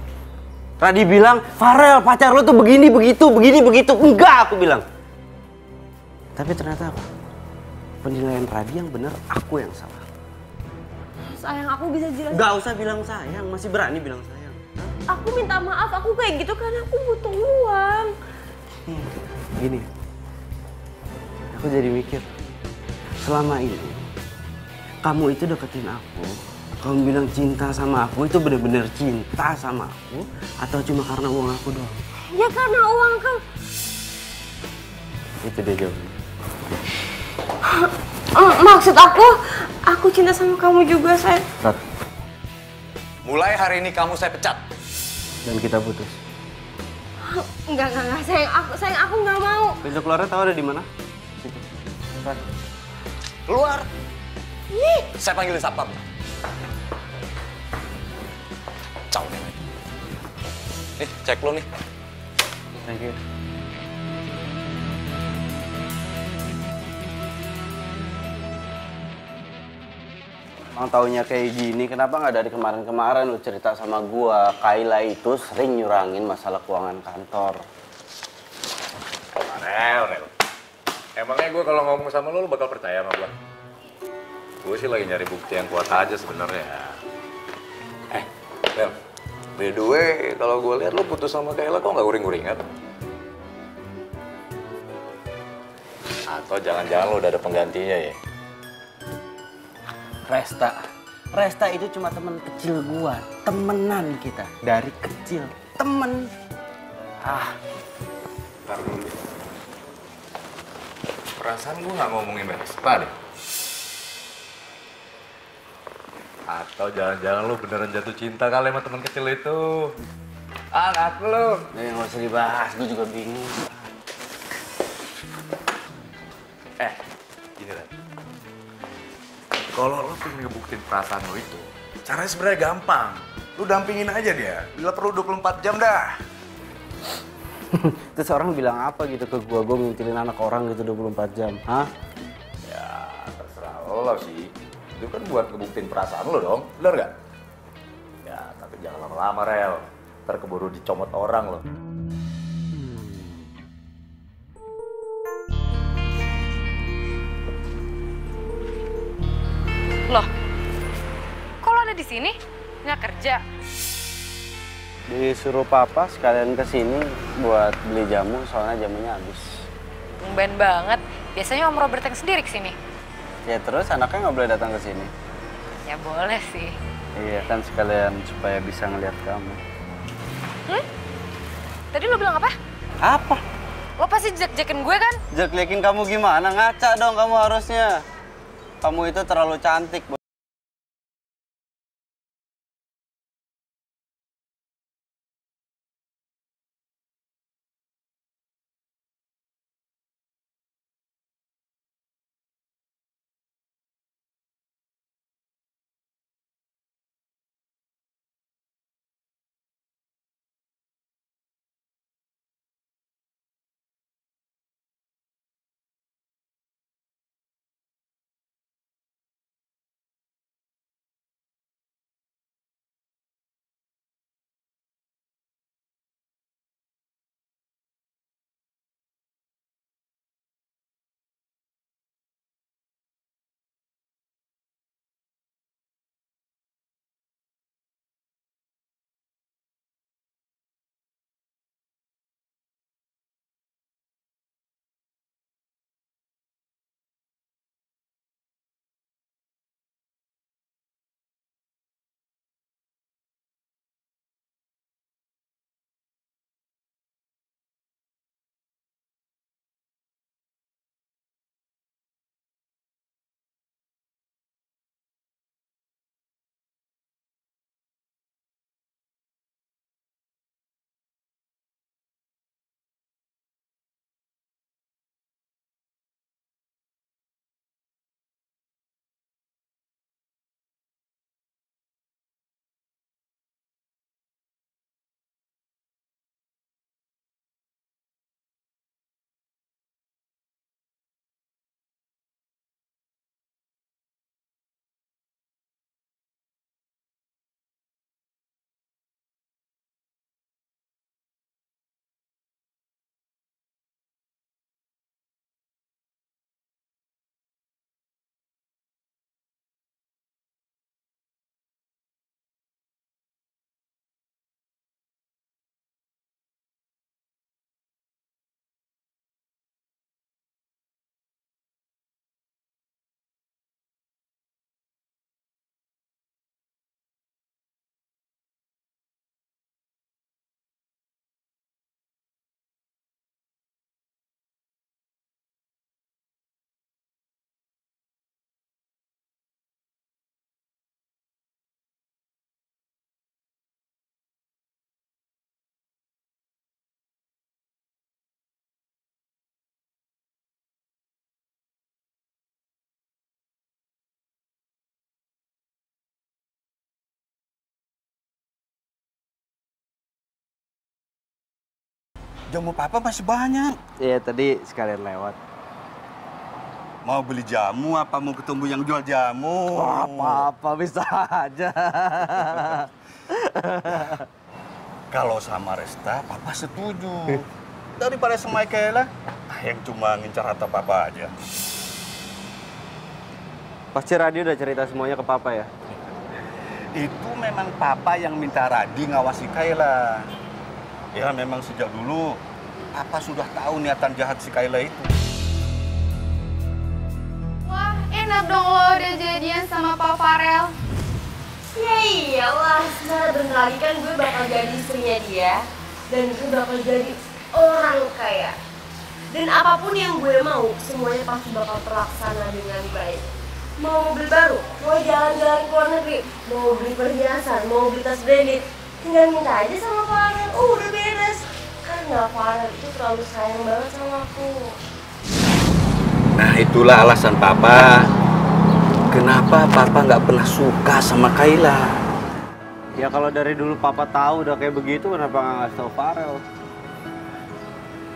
Speaker 3: Radi bilang, Farel pacar lo tuh begini begitu, begini begitu. Enggak, aku bilang. Tapi ternyata apa? Penilaian Radi yang benar, aku yang salah.
Speaker 5: Sayang, aku bisa jelasin.
Speaker 3: Gak usah bilang sayang, masih berani bilang sayang.
Speaker 5: Aku minta maaf, aku kayak gitu karena aku butuh uang.
Speaker 3: Gini, aku jadi mikir, selama ini kamu itu deketin aku, kamu bilang cinta sama aku itu bener-bener cinta sama aku, atau cuma karena uang aku doang?
Speaker 5: Ya karena uang kan.
Speaker 3: Itu dia jawabannya.
Speaker 5: Maksud aku cinta sama kamu juga, sayang.
Speaker 3: Rat,
Speaker 6: Mulai hari ini kamu saya pecat.
Speaker 3: dan kita putus.
Speaker 5: Enggak, sayang, aku nggak mau.
Speaker 3: Pintu keluarnya tahu ada di mana? Situ. Rat.
Speaker 6: Keluar. Saya panggilin satpam. Ciao. Nih, cek lo nih.
Speaker 3: Thank you. Emang taunya kayak gini, kenapa nggak dari kemarin-kemarin lu cerita sama gua? Kayla itu sering nyurangin masalah keuangan kantor.
Speaker 6: Rel. Emangnya gue kalau ngomong sama lo bakal percaya sama gue? Gue sih lagi nyari bukti yang kuat aja sebenarnya. Rel. By the way, kalau gue lihat lo putus sama Kayla kok nggak uring-uringan? Atau jangan-jangan lo udah ada penggantinya ya?
Speaker 3: Resta itu cuma teman kecil gua, temenan kita dari kecil, temen.
Speaker 6: Ntar dulu. Perasaan gue nggak ngomongin Resta deh. Atau jangan-jangan lo beneran jatuh cinta kali sama teman kecil itu? Ngaku lo.
Speaker 3: Nggak usah dibahas, gua juga bingung.
Speaker 6: Gini Ren. Kalau lo pengen ngebuktiin perasaan lo itu, caranya sebenarnya gampang. Lo dampingin aja dia, bila perlu 24 jam dah.
Speaker 3: Terus orang bilang apa gitu ke gua ngintilin anak orang gitu 24 jam, hah?
Speaker 6: Ya, terserah lo sih. Itu kan buat ngebuktiin perasaan lo dong, bener nggak? Ya, tapi jangan lama-lama, Rel. Ntar keburu dicomot orang lo.
Speaker 1: Loh, kok lo ada di sini? Nggak kerja?
Speaker 3: Disuruh papa sekalian kesini buat beli jamu, soalnya jamunya habis.
Speaker 1: Tumben banget. Biasanya Om Robert yang sendiri kesini.
Speaker 3: Ya terus anaknya nggak boleh datang ke sini.
Speaker 1: Ya boleh sih.
Speaker 3: Iya kan sekalian supaya bisa ngeliat kamu.
Speaker 1: Tadi lo bilang apa?
Speaker 3: Apa?
Speaker 1: Lo pasti jek-jekin gue kan?
Speaker 3: Jelek-jelekin kamu gimana? Ngaca dong kamu harusnya. Kamu itu terlalu cantik.
Speaker 4: Jamu papa masih banyak.
Speaker 3: Iya, tadi sekalian lewat.
Speaker 4: Mau beli jamu apa mau ketemu yang jual jamu?
Speaker 3: Apa-apa bisa aja.
Speaker 4: Kalau sama Resta, papa setuju. Daripada sama Kayla, yang cuma ngincar harta papa aja.
Speaker 3: Pasti Radio udah cerita semuanya ke papa ya?
Speaker 4: Itu memang papa yang minta Radi ngawasi Kayla. Ya memang sejak dulu, papa sudah tahu niatan jahat si Kayla itu.
Speaker 10: Wah, enak dong lo udah jadian sama Pak Farel.
Speaker 5: Ya iyalah, sebentar lagi kan gue bakal jadi istrinya dia. Dan gue bakal jadi orang kaya. Dan apapun yang gue mau, semuanya pasti bakal terlaksana dengan baik. Mau mobil baru, mau jalan-jalan ke luar negeri, mau beli perhiasan, mau beli tas branded, tinggal minta aja sama Farel. Udah beres. Karena Farel itu terlalu sayang banget sama aku.
Speaker 4: Nah itulah alasan papa. Kenapa papa nggak pernah suka sama Kayla?
Speaker 3: Ya kalau dari dulu papa tahu udah kayak begitu, kenapa nggak ngasih tau Farel?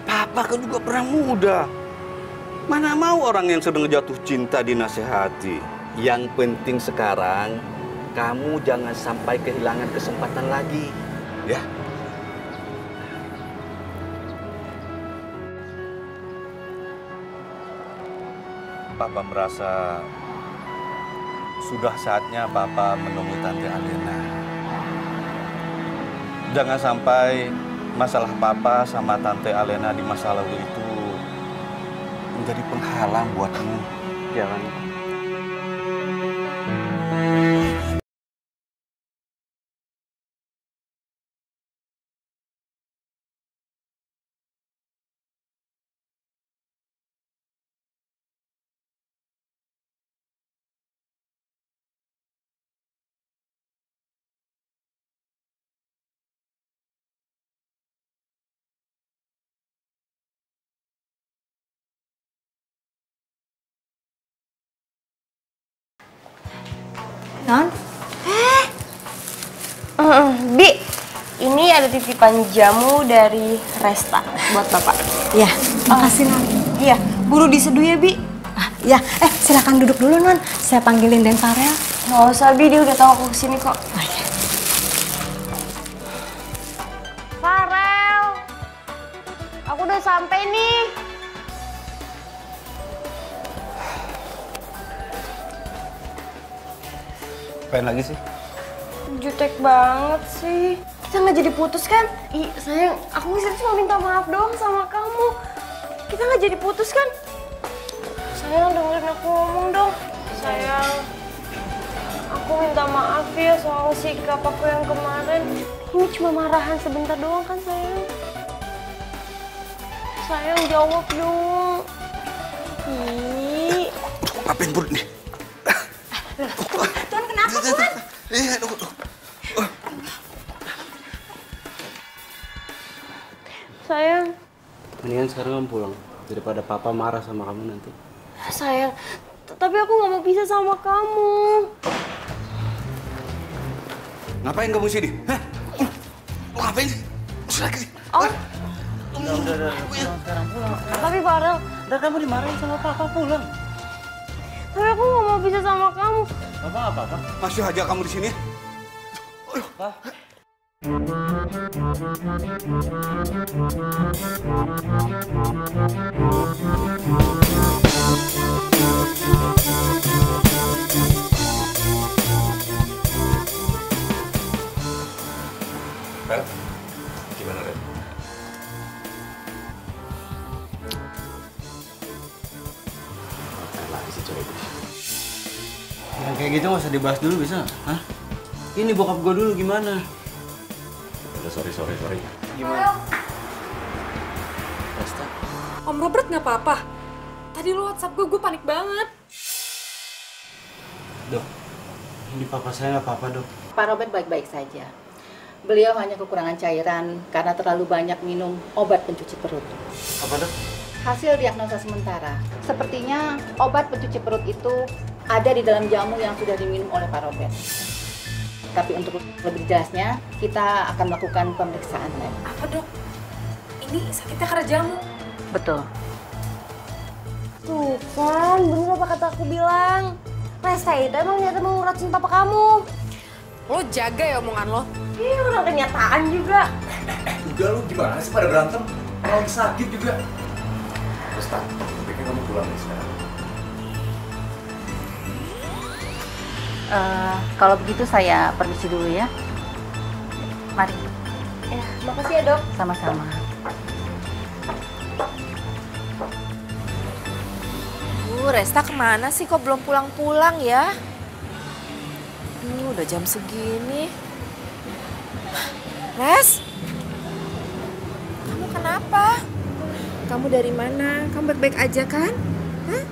Speaker 4: Papa kan juga pernah muda. Mana mau orang yang sedang jatuh cinta dinasehati. Yang penting sekarang, kamu jangan sampai kehilangan kesempatan lagi. Ya. Papa merasa sudah saatnya Papa menemui Tante Alena. Jangan sampai masalah Papa sama Tante Alena di masa lalu itu menjadi penghalang buatmu.
Speaker 3: Jangan.
Speaker 5: Non? Bi, ini ada titipan jamu dari Resta buat Bapak.
Speaker 11: Ya, makasih Non.
Speaker 5: Iya, buru diseduh ya, Bi.
Speaker 11: Ya, silakan duduk dulu Non. Saya panggilin Den Farel.
Speaker 5: Nggak usah, Bi, dia udah tahu aku kesini kok.
Speaker 11: Ya.
Speaker 5: Farel, aku udah sampai nih.
Speaker 4: Apain lagi sih?
Speaker 5: Jutek banget sih. Kita nggak jadi putus kan? Ih, sayang, aku kesini cuma minta maaf doang sama kamu. Kita nggak jadi putus kan? Sayang, dengerin aku ngomong dong. Sayang, aku minta maaf ya soal sikap aku yang kemarin. Ini cuma marahan sebentar doang kan, sayang? Sayang, jawab dong. Ih.
Speaker 4: Apain perut nih?
Speaker 5: Tuan, kenapa, Tuan?
Speaker 4: Iya,
Speaker 5: Sayang.
Speaker 3: Mendingan sekarang kamu pulang daripada papa marah sama kamu nanti.
Speaker 5: Sayang, tapi aku nggak mau pisah sama kamu.
Speaker 4: Ngapain kamu sini? Hah? Lu ngapain sih? Sudah sini.
Speaker 5: Oh.
Speaker 3: Udah, sekarang pulang.
Speaker 5: Tapi Farel,
Speaker 3: Udah kamu dimarahin sama papa, pulang.
Speaker 5: tapi aku nggak mau pisah sama kamu.
Speaker 3: Apa?
Speaker 4: Masih aja kamu di sini?
Speaker 3: Pak.
Speaker 4: Ren, gimana Ren?
Speaker 3: Yang kayak gitu nggak usah dibahas dulu bisa? Hah? Ini bokap gue dulu gimana?
Speaker 6: Udah, sorry.
Speaker 3: Gimana? Resta.
Speaker 1: Om Robert nggak apa-apa. Tadi lo WhatsApp gue panik banget.
Speaker 3: Dok, ini papa saya nggak apa-apa dok.
Speaker 12: Pak Robert baik-baik saja. Beliau hanya kekurangan cairan karena terlalu banyak minum obat pencuci perut.
Speaker 3: Apa dok?
Speaker 12: Hasil diagnosa sementara, sepertinya obat pencuci perut itu ada di dalam jamu yang sudah diminum oleh Pak Robert. Tapi untuk lebih jelasnya, kita akan melakukan pemeriksaan lab.
Speaker 1: Apa dok? ini sakitnya karena jamu.
Speaker 7: Betul.
Speaker 5: Tuh kan, bener apa kata aku bilang. Resta itu emang niatnya mau ngeracun papa kamu.
Speaker 1: Lo jaga ya omongan lo.
Speaker 5: Ih, orang kenyataan juga.
Speaker 6: Udah lu gimana sih pada berantem? Orang sakit juga. Resta, bikin kamu pulang nih sekarang.
Speaker 12: Kalau begitu saya permisi dulu ya. Mari.
Speaker 5: Ya, makasih ya dok.
Speaker 12: Sama-sama.
Speaker 7: Resta kemana sih? Kok belum pulang-pulang ya? Udah jam segini. Res? Kamu kenapa? Kamu dari mana? Kamu baik-baik aja kan? Hah?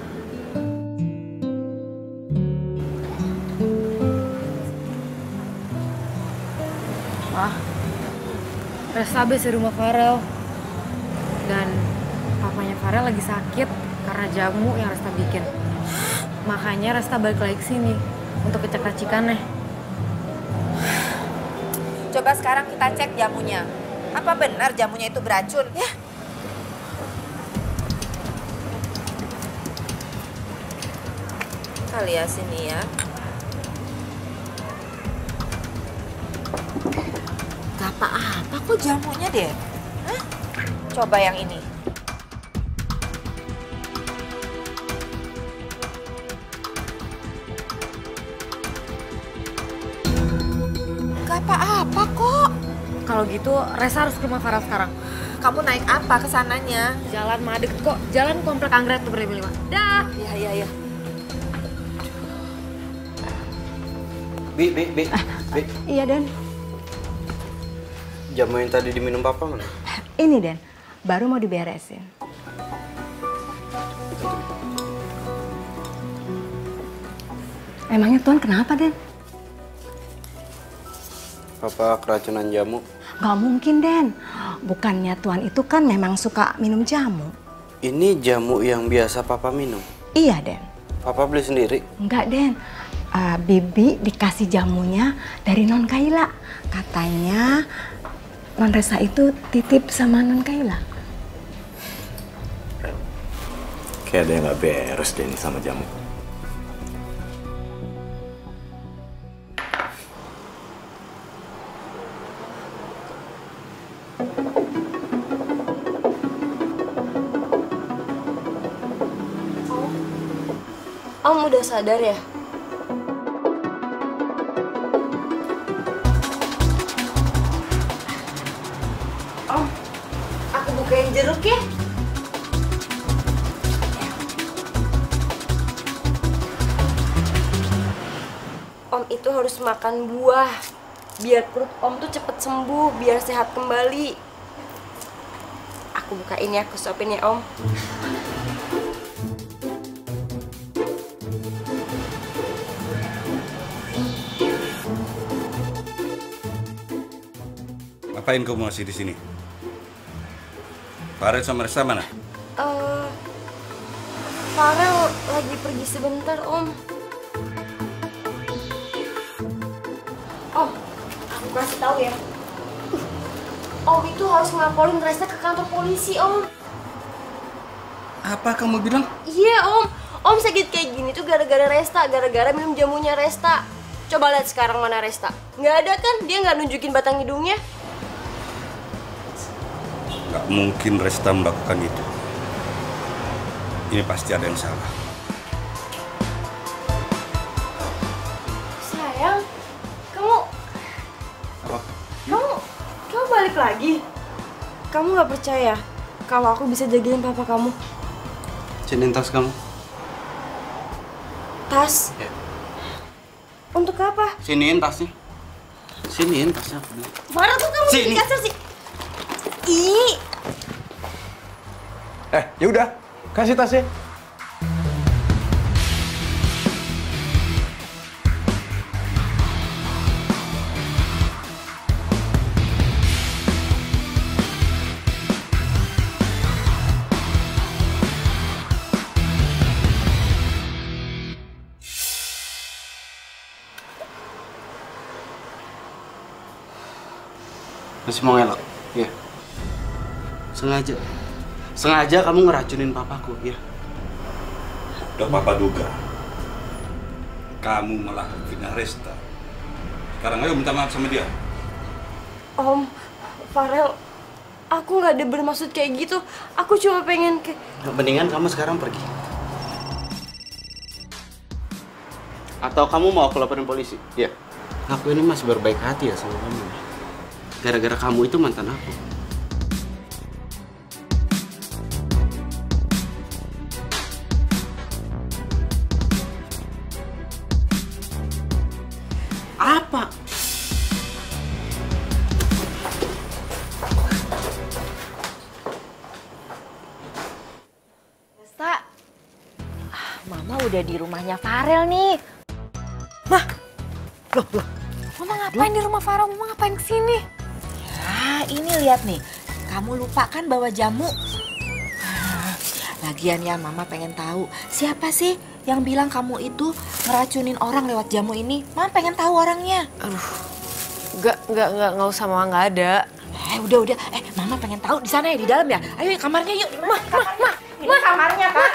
Speaker 1: Wah, Resta habis di rumah Farel. Dan papanya Farel lagi sakit karena jamu yang Resta bikin. Makanya Resta balik lagi ke sini untuk ngecek racikannya.
Speaker 7: Coba sekarang kita cek jamunya. Apa benar jamunya itu beracun? Ya. Kita lihat sini ya. Gak apa-apa kok jamunya deh. Hah? Coba yang ini. Gak apa-apa kok.
Speaker 1: Kalau gitu, Resta harus ke rumah Farel sekarang.
Speaker 7: Kamu naik apa kesananya?
Speaker 1: Jalan mah deket kok. Jalan komplek Anggrek tuh berlima-lima. Dah.
Speaker 7: Iya.
Speaker 3: Bi.
Speaker 11: Iya, Den.
Speaker 3: Jamu yang tadi diminum papa mana?
Speaker 11: Ini, Den. Baru mau diberesin. Emangnya Tuan kenapa, Den?
Speaker 3: Papa keracunan jamu.
Speaker 11: Gak mungkin, Den. Bukannya Tuan itu kan memang suka minum jamu.
Speaker 3: Ini jamu yang biasa papa minum?
Speaker 11: Iya, Den.
Speaker 3: Papa beli sendiri?
Speaker 11: Enggak, Den. Bibi dikasih jamunya dari Non Kaila. Katanya Non Resa itu titip sama Non Kaila.
Speaker 6: Kayak ada yang gak beres deh nih sama jamu.
Speaker 5: Om udah sadar ya? Om, aku bukain jeruk ya. Om itu harus makan buah, biar perut Om tuh cepet sembuh, biar sehat kembali. Aku bukain ya, aku suapin ya Om.
Speaker 4: Ngapain kamu masih di sini? Farel sama Resta mana?
Speaker 5: Farel lagi pergi sebentar, Om. Om, aku kasih tahu ya. Om itu harus ngelaporin Resta ke kantor polisi, Om.
Speaker 4: Apa kamu bilang?
Speaker 5: Iya, Om. Om sakit kayak gini tuh gara-gara Resta, gara-gara minum jamunya Resta. Coba lihat sekarang mana Resta. Nggak ada kan? Dia nggak nunjukin batang hidungnya.
Speaker 4: Gak mungkin Resta melakukan itu. Ini pasti ada yang salah.
Speaker 5: Sayang, kamu balik lagi. Kamu nggak percaya kalau aku bisa jagain papa kamu?
Speaker 3: Sini tas kamu.
Speaker 5: Tas?
Speaker 3: Ya.
Speaker 5: Untuk apa?
Speaker 3: Siniin tasnya. Siniin tasnya.
Speaker 5: Farel tuh kamu
Speaker 3: Sini.
Speaker 5: di kasur sih. Ih.
Speaker 13: Ya udah, kasih tasnya.
Speaker 3: Masih mau ngelak? Iya. Sengaja. Sengaja kamu ngeracunin papaku, ya?
Speaker 4: Udah papa duga. Kamu malah fitnah Resta. Sekarang ayo minta maaf sama dia.
Speaker 5: Om, Farel, aku nggak ada bermaksud kayak gitu. Aku cuma pengen ke...
Speaker 3: Mendingan kamu sekarang pergi. Atau kamu mau aku laporin polisi? Ya. Aku ini masih berbaik hati ya sama kamu. Gara-gara kamu itu mantan aku. Apa?
Speaker 7: Resta, Mama udah di rumahnya Farel nih.
Speaker 1: Loh. Mama ngapain di rumah Farel? Mama ngapain kesini?
Speaker 7: Ya, ini lihat nih. Kamu lupa kan bawa jamu? Lagian ya, Mama pengen tahu siapa sih yang bilang kamu itu ngeracunin orang lewat jamu ini. Mama pengen tahu orangnya.
Speaker 1: Aduh, nggak usah, Mama, nggak ada.
Speaker 7: Udah. Mama pengen tahu di sana ya, di dalam ya. Ayo kamarnya yuk. Ma. Ini kamarnya, Kak.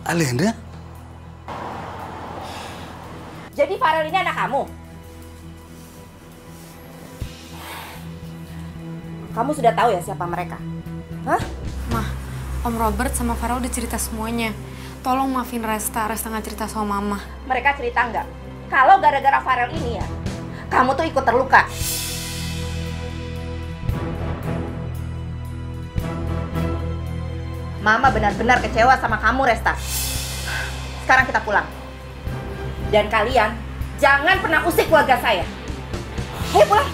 Speaker 4: Alenda?
Speaker 7: Jadi Farel ini anak kamu? Kamu sudah tahu ya siapa mereka? Hah?
Speaker 1: Mah, Om Robert sama Farel udah cerita semuanya. Tolong maafin Resta nggak cerita sama Mama.
Speaker 7: Mereka cerita nggak? Kalau gara-gara Farel ini ya, kamu tuh ikut terluka. Mama benar-benar kecewa sama kamu, Resta. Sekarang kita pulang. Dan kalian jangan pernah usik keluarga saya. Ayo pulang.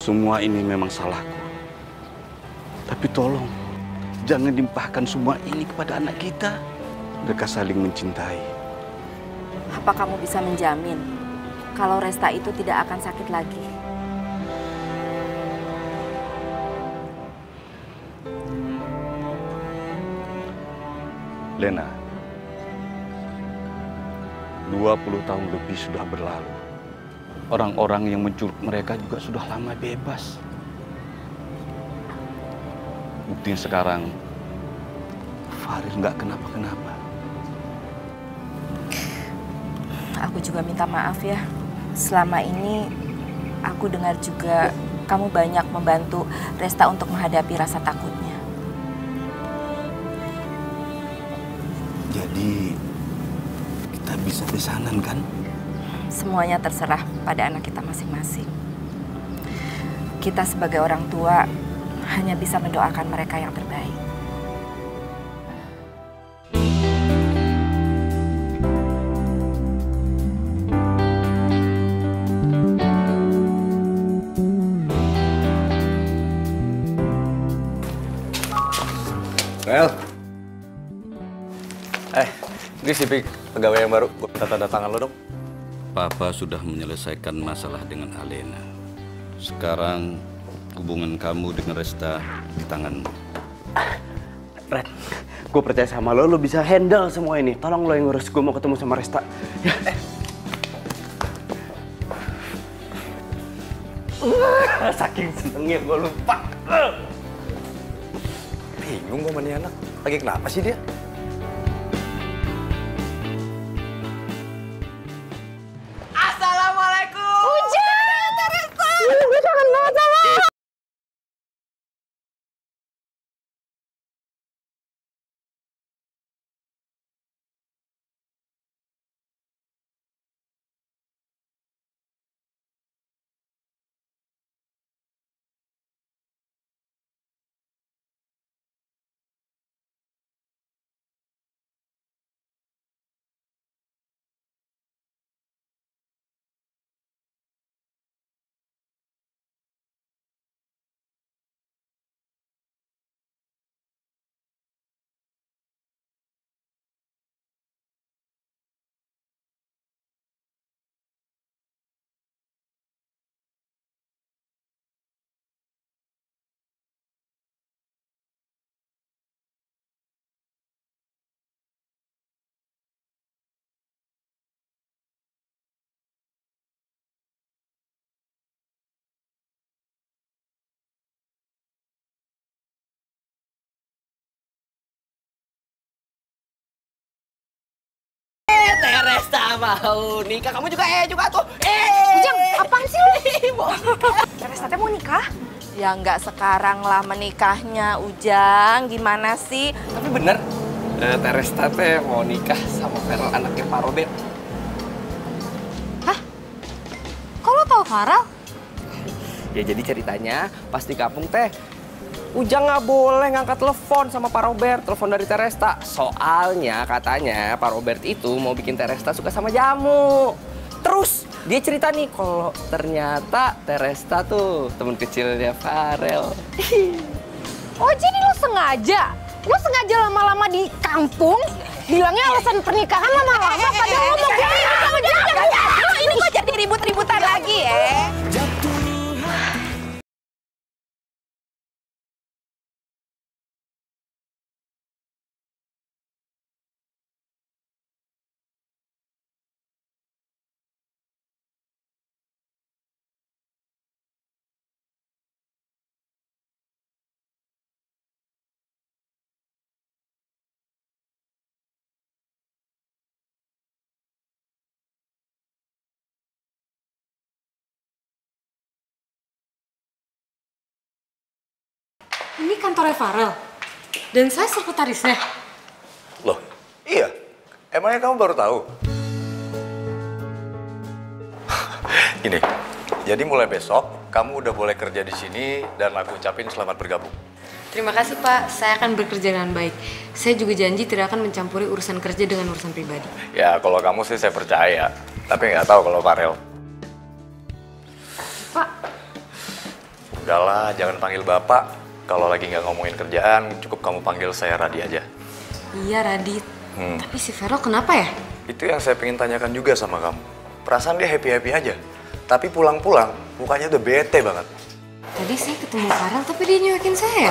Speaker 4: Semua ini memang salahku. Tapi tolong, jangan limpahkan semua ini kepada anak kita. Mereka saling mencintai.
Speaker 7: Apa kamu bisa menjamin kalau Resta itu tidak akan sakit lagi?
Speaker 4: Lena, 20 tahun lebih sudah berlalu. Orang-orang yang menculik mereka juga sudah lama bebas. Buktinya sekarang, Farid nggak kenapa-kenapa.
Speaker 7: Aku juga minta maaf ya. Selama ini aku dengar juga kamu banyak membantu Resta untuk menghadapi rasa takutnya.
Speaker 4: Jadi, kita bisa besanan kan?
Speaker 7: Semuanya terserah pada anak kita masing-masing. Kita sebagai orang tua hanya bisa mendoakan mereka yang terbaik.
Speaker 6: Rel. Ini si Pik, pegawai yang baru. Gue minta tanda tangan lo dong.
Speaker 4: Papa sudah menyelesaikan masalah dengan Alena. Sekarang hubungan kamu dengan Resta di tanganmu.
Speaker 3: Ren, gue percaya sama lo bisa handle semua ini. Tolong lo yang ngurus, gue mau ketemu sama Resta. Ya. Saking senengnya gue lupa.
Speaker 6: Bingung gue sama nih anak. Lagi kenapa sih dia?
Speaker 9: Assalamualaikum. Hujan, Teresa. Gue kangen banget sama lo.
Speaker 2: Teresa mau nikah, kamu juga tuh.
Speaker 5: Ujang, apaan sih lu? Teresa teh mau nikah?
Speaker 7: Ya nggak sekarang lah menikahnya, Ujang. Gimana sih?
Speaker 2: Tapi bener, Teresa teh mau nikah sama Farel, anaknya Pak Robert.
Speaker 1: Hah? Kok lo tau Farel?
Speaker 2: Ya jadi ceritanya pas di kampung teh, Ujang nggak boleh ngangkat telepon sama Pak Robert, telepon dari Teresa. Soalnya katanya Pak Robert itu mau bikin Teresa suka sama jamu. Terus dia cerita nih kalau ternyata Teresa tuh temen kecilnya Farel.
Speaker 5: Oh jadi lo sengaja? Lo sengaja lama-lama di kampung? Bilangnya alasan pernikahan lama-lama padahal lo mau
Speaker 7: ini kok jadi ribut-ributan lagi ya?
Speaker 1: Ini kantornya Farel. Dan saya sekretarisnya.
Speaker 6: Loh, iya. Emangnya kamu baru tahu? Gini, jadi mulai besok kamu udah boleh kerja di sini dan aku ucapin selamat bergabung.
Speaker 1: Terima kasih Pak, saya akan bekerja dengan baik. Saya juga janji tidak akan mencampuri urusan kerja dengan urusan pribadi.
Speaker 6: Ya, kalau kamu sih saya percaya. Tapi nggak tahu kalau Farel.
Speaker 1: Pak,
Speaker 14: Udahlah, jangan panggil Bapak. Kalau lagi nggak ngomongin kerjaan, cukup kamu panggil saya Radi aja.
Speaker 1: Iya, Radit. Tapi si Vero kenapa ya?
Speaker 14: Itu yang saya pengen tanyakan juga sama kamu. Perasaan dia happy-happy aja. Tapi pulang-pulang, mukanya udah bete banget.
Speaker 1: Tadi saya ketemu Farel, tapi dia nyuekin saya.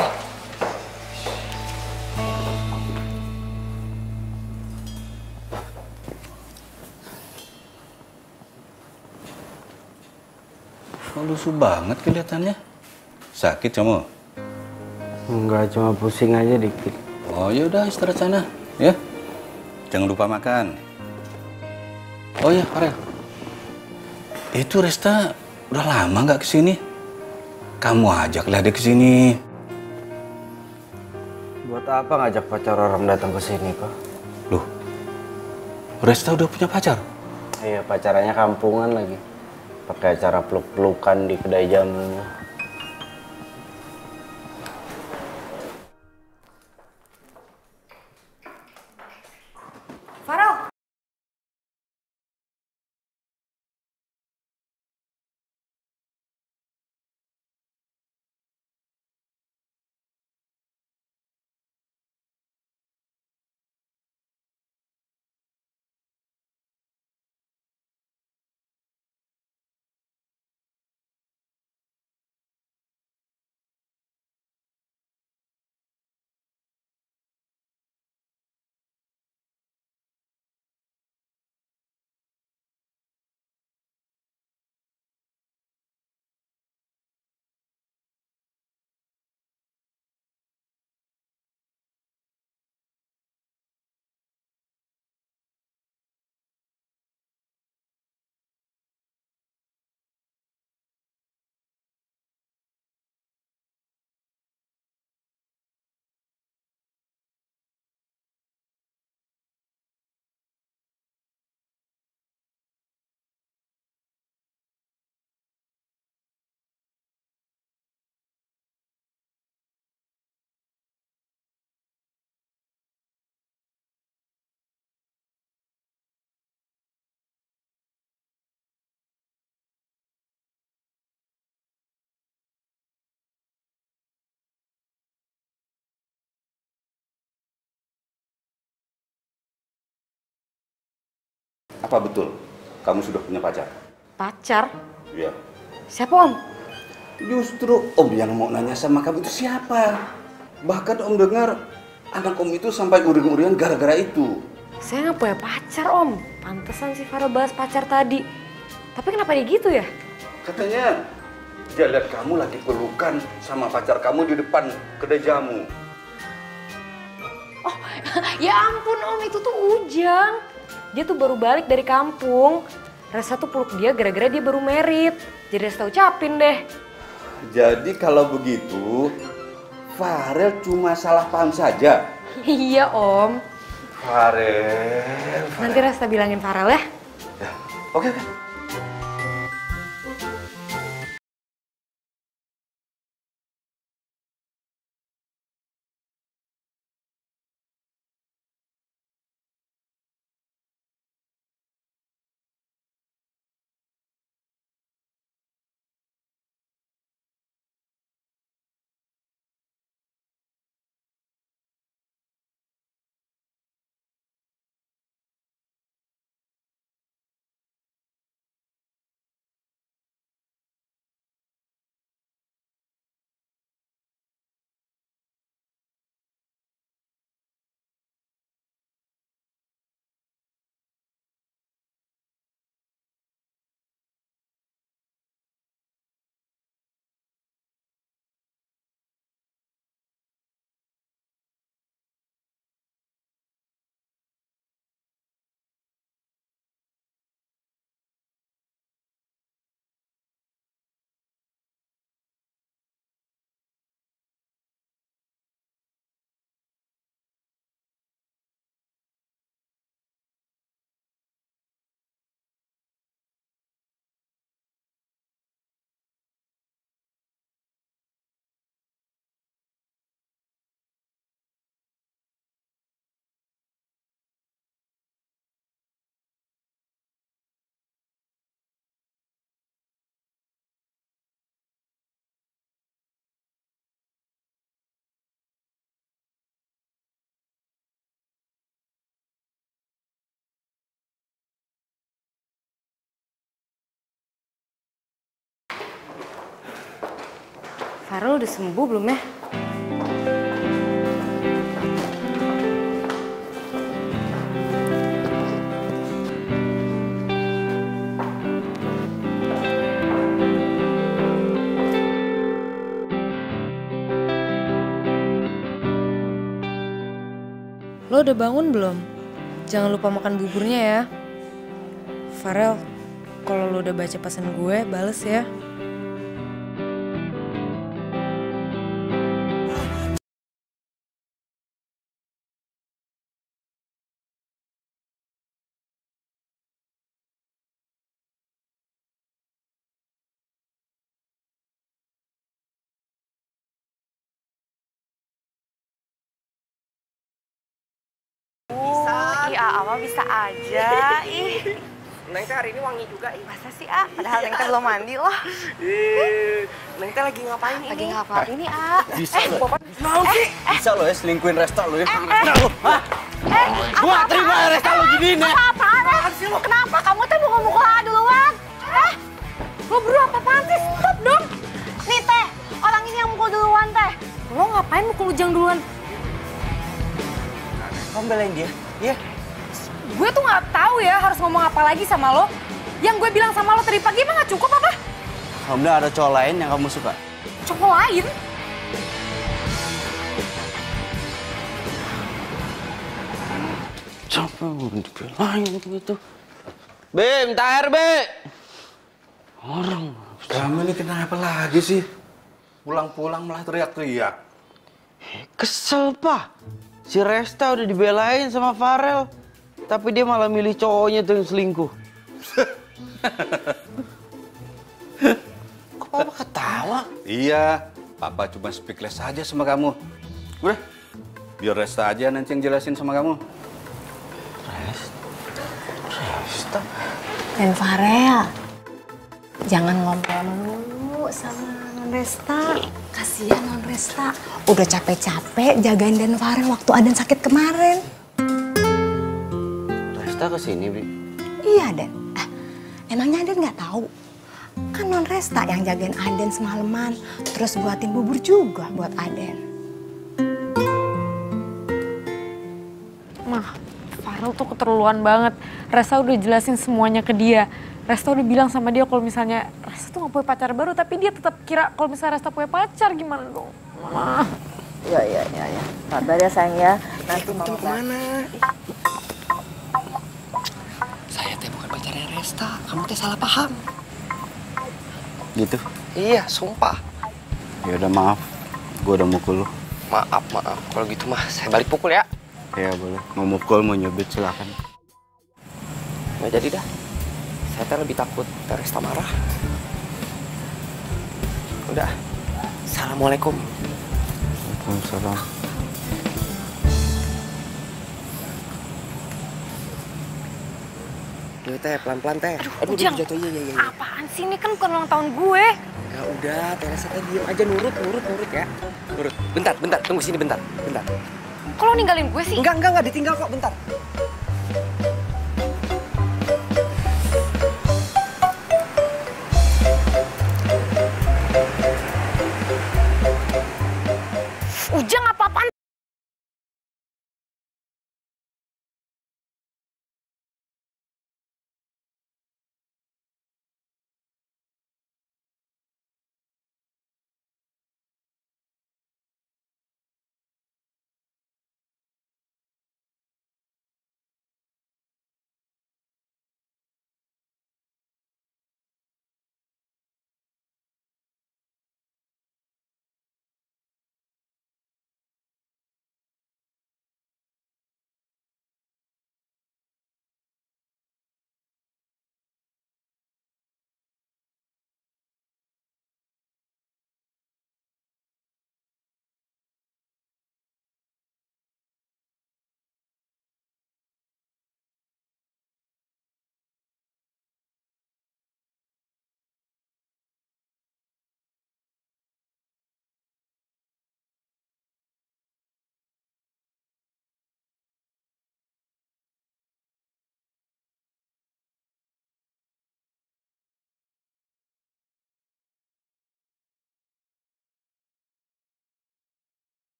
Speaker 4: Kok lusuh banget kelihatannya? Sakit kamu?
Speaker 3: Enggak, cuma pusing aja dikit.
Speaker 4: Oh ya udah istirahat sana, ya. Jangan lupa makan. Oh ya, Farel. Itu Resta udah lama nggak kesini. Kamu ajaklah dia kesini.
Speaker 3: Buat apa ngajak pacar orang datang ke sini, kok?
Speaker 4: Loh, Resta udah punya pacar?
Speaker 3: Iya, pacarannya kampungan lagi. Pakai acara peluk-pelukan di kedai jamunya.
Speaker 1: Farel!
Speaker 4: Apa betul kamu sudah punya pacar?
Speaker 1: Pacar?
Speaker 4: Iya.
Speaker 1: Siapa, Om?
Speaker 4: Justru Om yang mau nanya sama kamu itu siapa? Bahkan Om dengar anak Om itu sampai uring-uringan gara-gara itu.
Speaker 1: Saya nggak punya pacar, Om. Pantesan si Farel bahas pacar tadi. Tapi kenapa dia gitu ya?
Speaker 4: Katanya dia lihat kamu lagi pelukan sama pacar kamu di depan kedai jamu.
Speaker 1: Oh, ya ampun, Om. Itu tuh Ujang. Dia tuh baru balik dari kampung. Resa tuh peluk dia gara-gara dia baru merit. Jadi Resa ucapin deh.
Speaker 4: Jadi kalau begitu, Farel cuma salah paham saja.
Speaker 1: Iya, Om.
Speaker 4: Farel.
Speaker 1: Nanti Resa bilangin Farel ya.
Speaker 4: Oke.
Speaker 1: Farel udah sembuh belum ya? Lo udah bangun belum? Jangan lupa makan buburnya ya. Farel, kalau lo udah baca pesan gue, bales ya.
Speaker 7: Bisa aja, ih.
Speaker 2: Neng teh hari ini wangi juga, ih.
Speaker 7: Masa sih, A? Padahal Neng teh belum mandi loh.
Speaker 2: Neng teh lagi ngapain ini?
Speaker 7: Lagi ngapain ini, A?
Speaker 3: Bisa lo. Bisa lo ya selingkuhin Resta lo ya.
Speaker 2: Gua terima Resta lo gini nih.
Speaker 8: Apa-apaan sih lo? Kenapa? Kamu tuh mukul-mukul A duluan? Lo berdua apa-apaan sih? Stop dong! Nih Teh, orang ini yang mukul duluan Teh.
Speaker 1: Lo ngapain mukul Ujang duluan?
Speaker 3: Kamu belain dia? Iya.
Speaker 1: Gue tuh nggak tahu ya harus ngomong apa lagi sama lo. Yang gue bilang sama lo tadi pagi emang nggak cukup apa?
Speaker 3: Kamu ada cowok lain yang kamu suka?
Speaker 1: Cowok lain?
Speaker 3: Siapa yang dibelain gitu? Be, minta air, Be! Orang.
Speaker 4: Kamu ini kenapa lagi sih? Pulang-pulang malah teriak-teriak.
Speaker 3: Kesel, Pak. Si Resta udah dibelain sama Farel. Tapi dia malah milih cowoknya tuh yang selingkuh.
Speaker 4: Kok Papa ketawa? Iya, Papa cuma speechless aja sama kamu. Udah, biar Resta aja nanti yang jelasin sama kamu.
Speaker 11: Resta? Dan Farel, jangan ngobrol dulu sama Non Resta. Kasihan Non Resta. Udah capek-capek jagain Dan Farel waktu Aden sakit kemarin.
Speaker 3: Resta kesini, Bi?
Speaker 11: Iya, Den. Emangnya Aden nggak tahu? Kan Non Resta yang jagain Aden semalaman. Terus buatin bubur juga buat Aden.
Speaker 1: Mah, Farel tuh keterlaluan banget. Resta udah jelasin semuanya ke dia. Resta udah bilang sama dia kalau misalnya Resta tuh gak punya pacar baru, tapi dia tetap kira kalau misalnya Resta punya pacar, gimana dong? Mama.
Speaker 7: Ya. Sabar ya sayang ya. Nanti
Speaker 2: Kamu tuh kemana? Saya teh bukan pacarnya Resta, kamu teh salah paham.
Speaker 3: Gitu?
Speaker 2: Iya, sumpah.
Speaker 3: Ya udah maaf, gue udah mukul lu.
Speaker 2: Maaf. Kalau gitu mah saya balik pukul ya.
Speaker 3: Ya boleh, mau mukul, mau nyubit silakan.
Speaker 2: Nggak jadi dah. Saya teh lebih takut Resta marah. Udah. Assalamualaikum.
Speaker 3: Waalaikumsalam.
Speaker 2: Duh teh, pelan-pelan teh.
Speaker 1: Aduh, Ujang.
Speaker 2: jatuh, iya.
Speaker 1: Apaan sih, ini kan bukan ulang tahun gue.
Speaker 2: Ya udah, Teresa teh diem aja, nurut ya. Nurut. Bentar, tunggu sini bentar.
Speaker 1: Kok lo ninggalin gue sih?
Speaker 2: Enggak ditinggal kok, bentar.
Speaker 1: Ujang apa-apaan?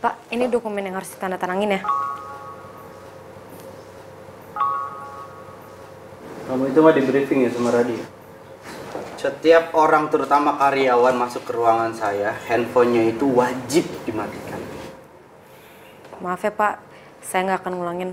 Speaker 1: Pak, ini dokumen yang harus ditandatangin ya.
Speaker 3: Kamu itu mah di briefing ya sama Radi? Setiap orang, terutama karyawan, masuk ke ruangan saya, handphonenya itu wajib dimatikan.
Speaker 1: Maaf ya Pak, saya nggak akan ngulangin.